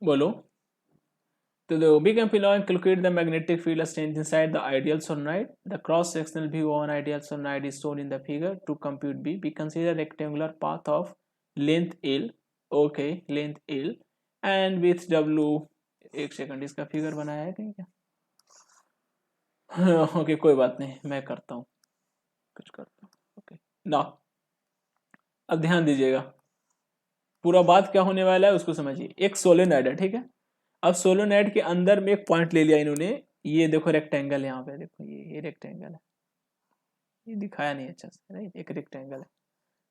बोलो। तो the big employee calculate the magnetic field strength inside the ideal solenoid. The cross-sectional view on ideal solenoid is shown in the figure. To compute B, we consider rectangular path of length L, okay, length L, and with W, एक सेकंड, इसका फिगर बनाया है कहीं क्या? ओके, कोई बात नहीं, मैं करता हूँ, कुछ करता हूँ, ओके ना। अब ध्यान दीजिएगा, पूरा बात क्या होने वाला है उसको समझिए। एक सोलेनॉइड है, ठीक है। अब सोलेनॉइड के अंदर में एक पॉइंट ले लिया इन्होंने, ये देखो रेक्टेंगल, यहाँ पे देखो ये रेक्टेंगल है, ये दिखाया नहीं अच्छा से, राइट, एक रेक्टेंगल है,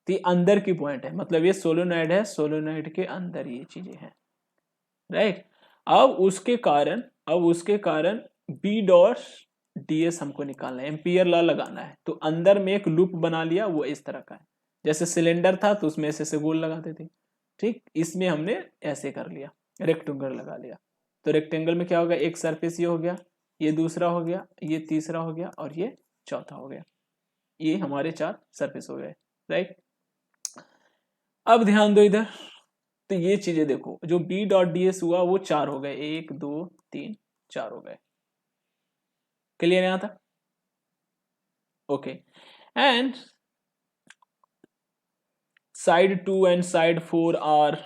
तो ये अंदर की पॉइंट है, मतलब ये सोलेनॉइड है, सोलेनॉइड के अंदर ये चीजें हैं, राइट। अब उसके कारण बी डॉट डी एस हमको निकालना है, एम्पियर लॉ लगाना है। तो अंदर में एक लूप बना लिया, वो इस तरह का है, जैसे सिलेंडर था तो उसमें ऐसे गोल लगाते थे, ठीक, इसमें हमने ऐसे कर लिया, रेक्टेंगल लगा लिया। तो रेक्टेंगल में क्या होगा, एक सरफेस ये हो गया, ये दूसरा हो गया, ये तीसरा हो गया और ये चौथा हो गया, ये हमारे 4 सरफेस हो गए, राइट। अब ध्यान दो इधर, तो ये चीजें देखो, जो बी डॉट डी एस हुआ वो 4 हो गए, 1 2 3 4 हो गए। क्लियर यहां तक? Okay, and side 2 and side 4 are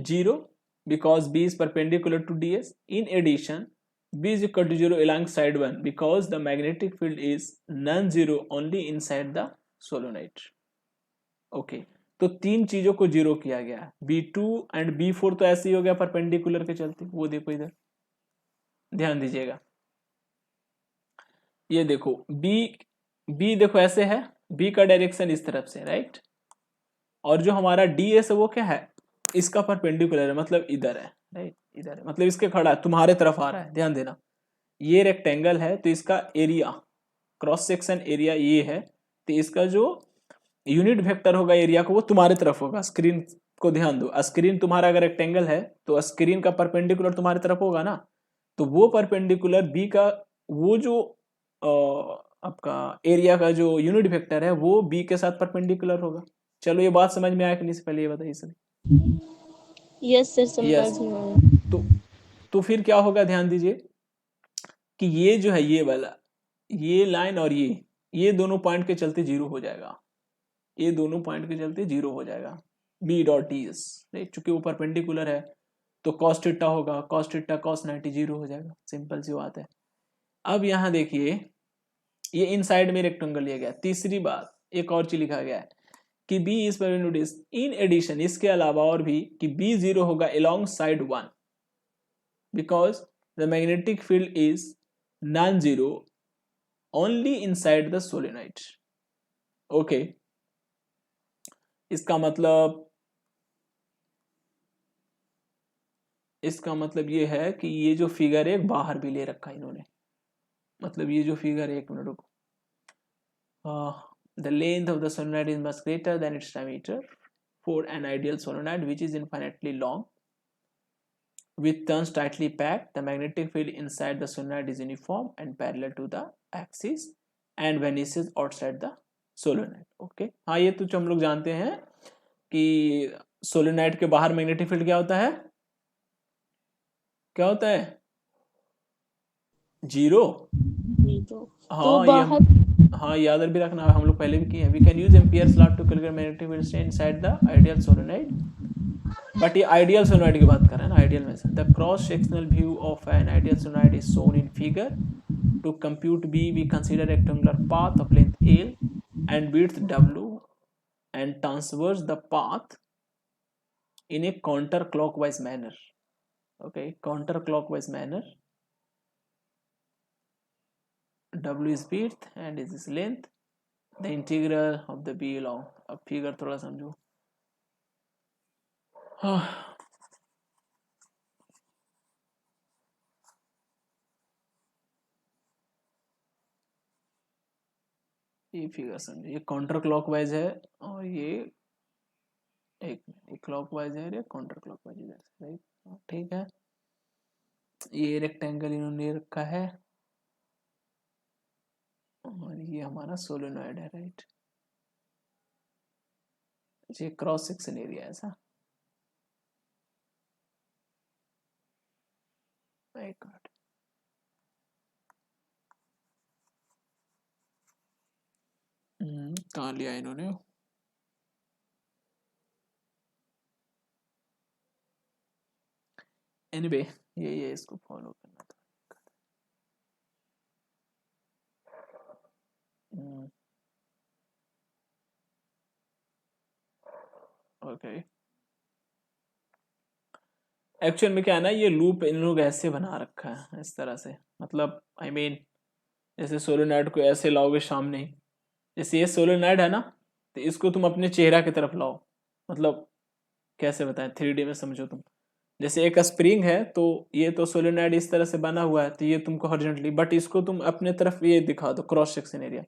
0 because B is perpendicular to DS. In addition, B is equal to 0 along side 1 because the magnetic field is non-zero only inside the solenoid. Okay, तो 3 चीजों को 0 किया गया। B2 एंड B4 तो ऐसे ही हो गया परपेंडिकुलर के चलते, वो देखो इधर, ध्यान दीजिएगा, ये देखो B देखो ऐसे है, B का डायरेक्शन इस तरफ से, राइट, और जो हमारा DS है वो क्या है, इसका परपेंडिकुलर है, मतलब इधर है, राइट, इधर है, मतलब इसके खड़ा है, तुम्हारे तरफ आ रहा है, ध्यान देना। ये रेक्टेंगल है तो इसका एरिया, क्रॉस सेक्शन एरिया ये है, तो इसका जो यूनिट वेक्टर होगा एरिया को, वो तुम्हारे तरफ होगा। स्क्रीन को ध्यान दो, स्क्रीन तुम्हारा अगर रेक्टेंगल है तो स्क्रीन का परपेंडिकुलर तुम्हारे तरफ होगा ना, तो वो परपेंडिकुलर बी का, वो जो आपका एरिया का जो यूनिट वेक्टर है वो बी के साथ परपेंडिकुलर होगा। चलो, ये बात समझ में आया कि नहीं, से पहले ये बताइए सर। यस सर, समझ यस, में आया। तो फिर क्या होगा, ध्यान दीजिए कि ये जो है, ये वाला, ये लाइन और ये दोनों पॉइंट के चलते 0 हो जाएगा, ये दोनों पॉइंट के चलते 0 हो जाएगा, बी डॉट डी एस, चूंकि वो परपेंडिकुलर है तो कॉस थीटा होगा, कॉस थीटा कॉस 90 0 हो जाएगा, सिंपल सी बात है। अब यहाँ देखिए, ये इनसाइड में रेक्टेंगल लिया गया। तीसरी बात, एक और चीज लिखा गया है कि B is perpendicular in addition, इसके अलावा और भी, कि B 0 होगा along side 1 because the magnetic field is non-zero only inside the solenoid. Okay, इसका मतलब इसका मतलब ये है कि ये जो फिगर एक बाहर भी ले रखा है इन्होंने, मतलब ये जो फिगर एक मिनट रुको, the length of the solenoid is much greater than its diameter for an ideal solenoid which is infinitely long with turns tightly packed. The magnetic field inside the solenoid is uniform and parallel to the axis and vanishes outside the solenoid. Okay, हाँ ये तो हम लोग जानते हैं कि सोलेनाइड के बाहर मैग्नेटिक फील्ड क्या होता है, क्या होता है, जीरो। तो हाँ बाहर हाँ याद भी रखना, हम लोग पहले भी किए हैं। We can use Ampere's law to calculate magnetic field strength inside the ideal solenoid, but ये आइडियल सोलेनॉइड की बात कर रहे हैं ना, आइडियल में से। The cross sectional view of an ideal solenoid is shown in figure. To compute B we consider rectangular path of length L and width w and transverse the path in a counterclockwise manner. Okay, counterclockwise manner. W is width and this is length. The integral of the b long. अब फिगर थोड़ा समझो। ये फिगर समझो, ये काउंटर क्लॉकवाइज है और ये एक क्लॉकवाइज है, ये काउंटर क्लॉकवाइज इधर से, राइट, ठीक है। ये रेक्टेंगल इन्होंने रखा है और ये हमारा सोलेनॉइड है, राइट। ये क्रॉस सेक्शन एरिया ऐसा, एक मिनट, कहाँ लिया इन्होंने, एनीवे ये इसको फॉलो करना था। ओके, एक्चुअल में क्या है ना, ये लूप इन लोग ऐसे बना रखा है इस तरह से, मतलब आई मीन जैसे सोलेनॉइड को ऐसे लाओगे सामने, जैसे ये सोलेनॉइड है ना, तो इसको तुम अपने चेहरा की तरफ लाओ, मतलब कैसे बताएं 3D में समझो तुम। जैसे एक स्प्रिंग है तो ये तो सोलेनॉइड इस तरह से बना हुआ है, तो ये तुमको हॉरिजॉन्टली, बट इसको तुम अपने तरफ ये दिखा दो क्रॉस सेक्शन एरिया,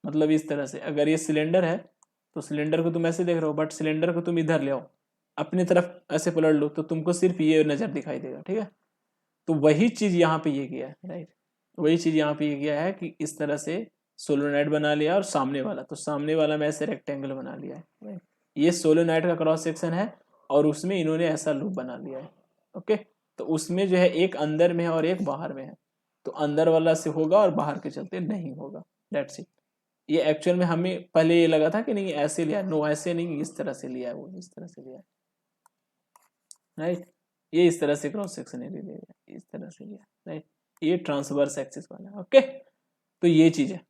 मतलब इस तरह से। अगर ये सिलेंडर है तो सिलेंडर को तुम ऐसे देख रहे हो, बट सिलेंडर को तुम इधर ले आओ, अपनी तरफ ऐसे पलट लो, तो तुमको सिर्फ ये नजर दिखाई देगा, ठीक है। तो वही चीज यहाँ पे ये किया है, राइट, वही चीज यहाँ पे ये किया है कि इस तरह से सोलेनॉइड बना लिया, और सामने वाला, तो सामने वाला में ऐसे रेक्टेंगल बना लिया है, राइट। ये सोलेनॉइड का क्रॉस सेक्शन है और उसमें इन्होंने ऐसा लूप बना लिया है, ओके। तो उसमें जो है एक अंदर में है और एक बाहर में है, तो अंदर वाला से होगा और बाहर के चलते नहीं होगा, दैट्स इट। ये एक्चुअल में हमें पहले ये लगा था कि नहीं ऐसे लिया, नो ऐसे नहीं, इस तरह से लिया है, वो इस तरह से लिया है, राइट। ये इस तरह से क्रॉस सेक्शन एरिया लिया, इस तरह से लिया, राइट। ये ट्रांसवर्स एक्सिस वाला, ओके। तो ये चीज है,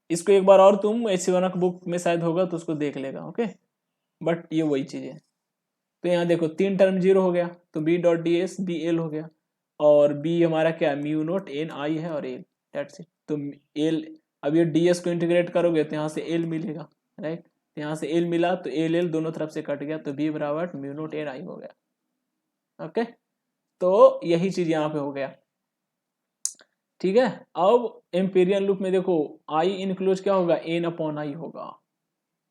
इसको एक बार और तुम H1 की बुक में शायद होगा तो उसको देख लेगा, ओके। बट ये वही चीज है। तो यहाँ देखो 3 टर्म 0 हो गया, तो b dot D S B L हो गया, और b हमारा क्या म्यू नोट एन आई है और एल, दैट्स इट। तो एल, अब ये ds को इंटीग्रेट करोगे तो यहाँ से l मिलेगा, राइट। तो यहाँ से l मिला तो l दोनों तरफ से कट गया, तो b बराबर म्यू नोट एन आई हो गया, ओके। तो यही चीज यहाँ पे हो गया, ठीक है। अब एम्पेरियन लूप में देखो आई इनक्लोज क्या होगा, एन अपॉन आई होगा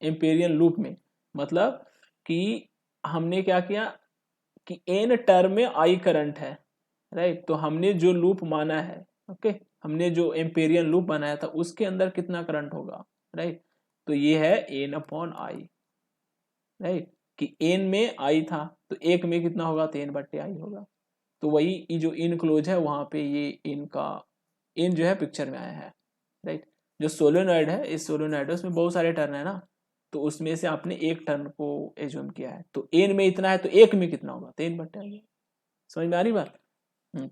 एम्पेरियन लूप में। मतलब कि हमने क्या किया कि एन टर्म में आई करंट है, राइट। तो हमने जो लूप माना है, ओके, हमने जो एम्पेरियन लूप बनाया था उसके अंदर कितना करंट होगा, राइट। तो ये है एन अपॉन आई, राइट, कि एन में आई था तो एक में कितना होगा, तो एन बट्टे आई होगा। तो वही जो इनक्लोज है वहां पे ये इनका इन जो है पिक्चर में आया है, राइट। जो सोलेनॉइड है, इस सोलेनॉइड उसमें बहुत सारे टर्न है ना, तो उसमें से आपने एक टर्न को एज्यूम किया है, तो एन में इतना है तो एक में कितना होगा, तो एन बट्टे आई। समझ में आ रही बात।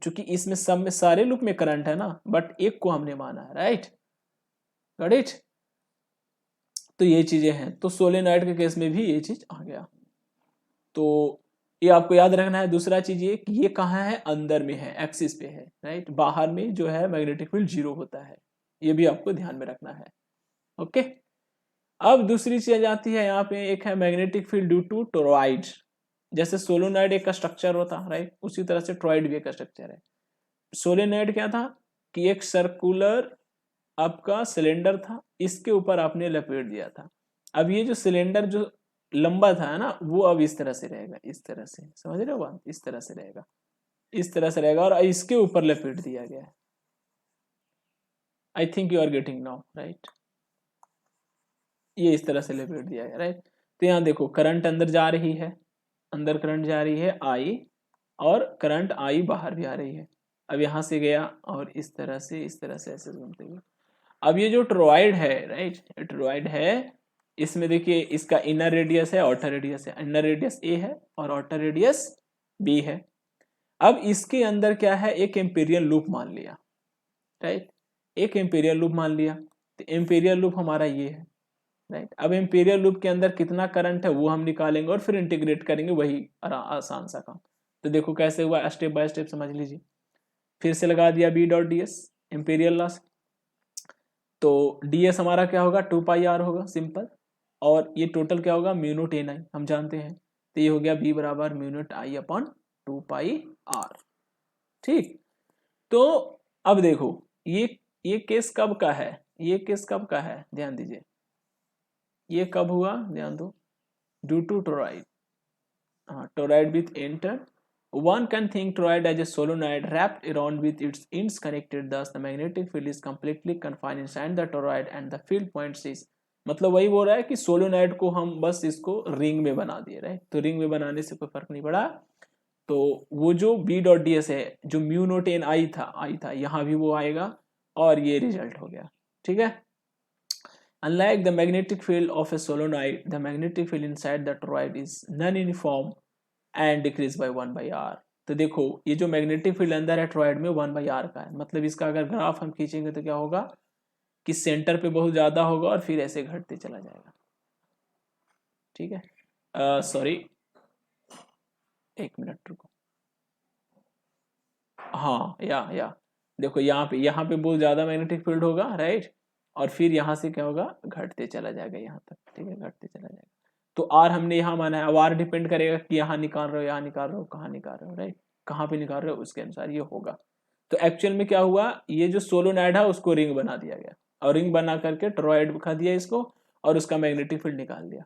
चूंकि इसमें सब में सारे लूप में करंट है ना, बट एक को हमने माना है, राइट, गॉट इट। तो ये चीजें हैं, तो सोलेनॉइड के केस में भी ये चीज आ गया। तो ये आपको याद रखना है। दूसरा चीज ये कि ये कहाँ है, अंदर में है, एक्सिस पे है, राइट। बाहर में जो है मैग्नेटिक फील्ड 0 होता है, ये भी आपको ध्यान में रखना है, ओके। अब दूसरी चीज आती है यहाँ पे, एक है magnetic field due to toroid, जैसे सोलोनॉइड एक का स्ट्रक्चर होता है, राइट, उसी तरह से टोरॉइड भी एक का स्ट्रक्चर है। सोलेनॉइड क्या था कि एक सर्कुलर आपका सिलेंडर था, इसके ऊपर आपने लपेट दिया था। अब ये जो सिलेंडर जो लंबा था ना, वो अब इस तरह से रहेगा, इस तरह से, समझ रहे हो बात, इस तरह से रहेगा, इस तरह से रहेगा, और इसके ऊपर लपेट दिया गया है। I think you are getting now, right, ये इस तरह से लपेट दिया गया, राइट। तो यहाँ देखो करंट अंदर जा रही है, अंदर करंट जा रही है आई, और करंट आई बाहर भी आ रही है। अब यहाँ से गया और इस तरह से, इस तरह से ऐसे घूमते हुए। अब ये जो टोरॉइड है, राइट, टोरॉइड है, इसमें देखिए इसका इनर रेडियस है, आउटर रेडियस है। इनर रेडियस ए है और आउटर रेडियस बी है। अब इसके अंदर क्या है, एक एम्पीरियल लूप मान लिया, राइट, एक एम्पीरियल लूप मान लिया। तो एम्पीरियल लूप हमारा ये है, राइट। अब एम्पीरियल लूप के अंदर कितना करंट है वो हम निकालेंगे और फिर इंटीग्रेट करेंगे, वही आसान सा काम। तो देखो कैसे हुआ, स्टेप बाय स्टेप समझ लीजिए। फिर से लगा दिया B dot D S, imperial laws. तो डी एस हमारा क्या होगा, 2πr होगा, सिंपल। और ये टोटल क्या होगा, म्यू नॉट एन आई, हम जानते हैं। तो ये हो गया बी बराबर mu not I upon 2πr, ठीक। तो अब देखो ये केस कब का है, ये केस कब का है, ध्यान दीजिए। ये कब हुआ, ध्यान दो, due to toroid, toroid with enter. One can think toroid as a solenoid wrapped around with its ends connected. Thus, the magnetic field is completely confined inside the toroid, and the field points is, मतलब वही बोल रहा है कि सोलोनॉइड को हम बस इसको रिंग में बना दिए, राइट। तो रिंग में बनाने से कोई फर्क नहीं पड़ा। तो वो जो बी डॉट डी एस है, जो म्यू नोट एन आई था, यहाँ भी वो आएगा, और ये रिजल्ट हो गया, ठीक है। Unlike the magnetic field of a solenoid, the magnetic field inside the toroid is non-uniform and decrease by 1/r। तो देखो ये जो मैग्नेटिक फील्ड अंदर है टोरॉइड में 1/r का है, मतलब इसका अगर ग्राफ हम खींचेंगे तो क्या होगा कि सेंटर पे बहुत ज्यादा होगा और फिर ऐसे घटते चला जाएगा, ठीक है। सॉरी, एक मिनट रुको। हाँ, या देखो यहाँ पे बहुत ज्यादा मैग्नेटिक फील्ड होगा, राइट, और फिर यहाँ से क्या होगा, घटते चला जाएगा यहाँ तक, ठीक है, घटते चला जाएगा। तो आर हमने यहाँ माना है। अब आर डिपेंड करेगा कि यहाँ निकाल रहे हो, यहाँ निकाल रहे हो, कहाँ निकाल रहे हो, राइट, कहाँ पे निकाल रहे हो, उसके अनुसार ये होगा। तो एक्चुअल में क्या हुआ, ये जो सोलोनॉइड है उसको रिंग बना दिया गया, और रिंग बना करके टोरॉइड खा दिया इसको, और उसका मैग्नेटिक फील्ड निकाल दिया।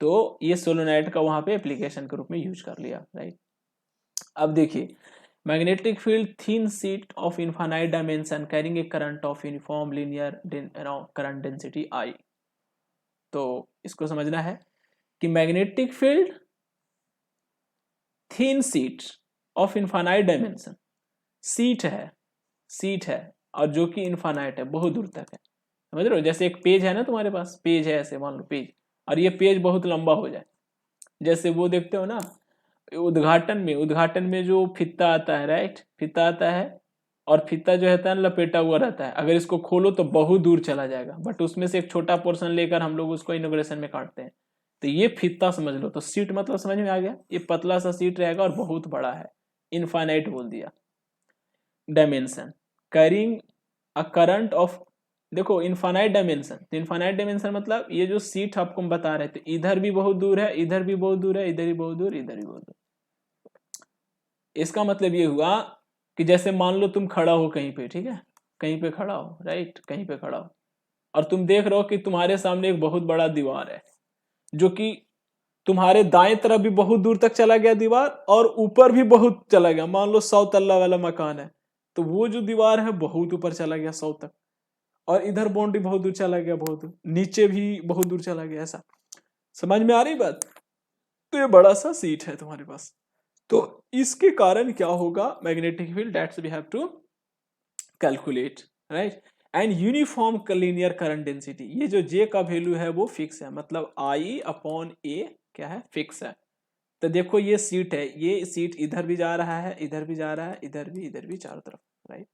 तो ये सोलोनॉइड का वहां पे एप्लीकेशन के रूप में यूज कर लिया, राइट। अब देखिए, magnetic field thin sheet of infinite dimension carrying a current of uniform linear current density I. तो इसको समझना है कि magnetic field thin sheet of infinite dimension, sheet है और जो कि इनफाइनाइट है, बहुत दूर तक है, समझ रहे हो। जैसे एक पेज है ना, तुम्हारे पास पेज है, ऐसे मान लो पेज, और ये पेज बहुत लंबा हो जाए, जैसे वो देखते हो ना उद्घाटन में जो फीता आता है, राइट, फीता आता है, और फीता जो रहता है लपेटा हुआ रहता है, अगर इसको खोलो तो बहुत दूर चला जाएगा, बट उसमें से एक छोटा पोर्शन लेकर हम लोग उसको इनॉग्रेशन में काटते हैं। तो ये फीता समझ लो। तो सीट मतलब समझ में आ गया, ये पतला सा सीट रहेगा और बहुत बड़ा है, इनफाइनाइट बोल दिया। Dimension carrying a current of, देखो इनफाइनाइट डायमेंशन, तो इनफाइनाइट डायमेंशन मतलब ये जो सीट आपको हम बता रहे थे, इधर भी बहुत दूर है, इधर भी बहुत दूर है, इधर भी बहुत दूर, इधर भी बहुत दूर। इसका मतलब ये हुआ कि जैसे मान लो तुम खड़ा हो कहीं पे, ठीक है, कहीं पे खड़ा हो, राइट, कहीं पे खड़ा हो, और तुम देख रहे हो कि तुम्हारे सामने एक बहुत बड़ा दीवार है, जो कि तुम्हारे दाएं तरफ भी बहुत दूर तक चला गया दीवार, और ऊपर भी बहुत चला गया। मान लो 100 तल्ला वाला मकान है, तो वो जो दीवार है बहुत ऊपर चला गया 100 तक, और इधर बाउंड्री बहुत दूर चला गया, बहुत दूर, नीचे भी बहुत दूर चला गया, ऐसा समझ में आ रही बात। तो ये बड़ा सा सीट है तुम्हारे पास, तो इसके कारण क्या होगा, magnetic field that's we have to calculate, right, and uniform linear current density. ये जो जे का वैल्यू है वो फिक्स है, मतलब आई अपॉन ए क्या है, फिक्स है। तो देखो ये सीट है, ये सीट इधर भी जा रहा है, इधर भी जा रहा है, इधर भी चारों तरफ, राइट।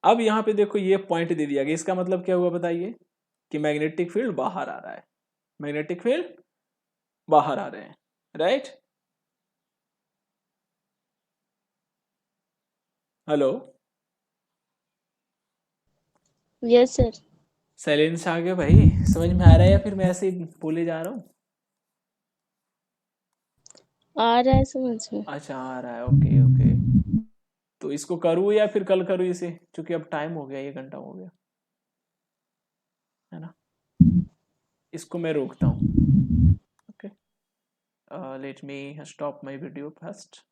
अब यहाँ पे देखो ये पॉइंट दे दिया गया, इसका मतलब क्या हुआ बताइए, कि मैग्नेटिक फील्ड बाहर आ रहा है, मैग्नेटिक फील्ड बाहर आ रहे हैं, right. Hello, yes sir. Silence आ गया भाई, समझ में आ रहा है या फिर मैं ऐसे ही बोले जा रहा हूँ। आ रहा है समझ में। अच्छा आ रहा है, ओके ओके। तो इसको करूँ या फिर कल करूँ इसे, क्योंकि अब टाइम हो गया, 1 घंटा हो गया है ना। इसको मैं रोकता हूँ, okay. Let me stop my video first.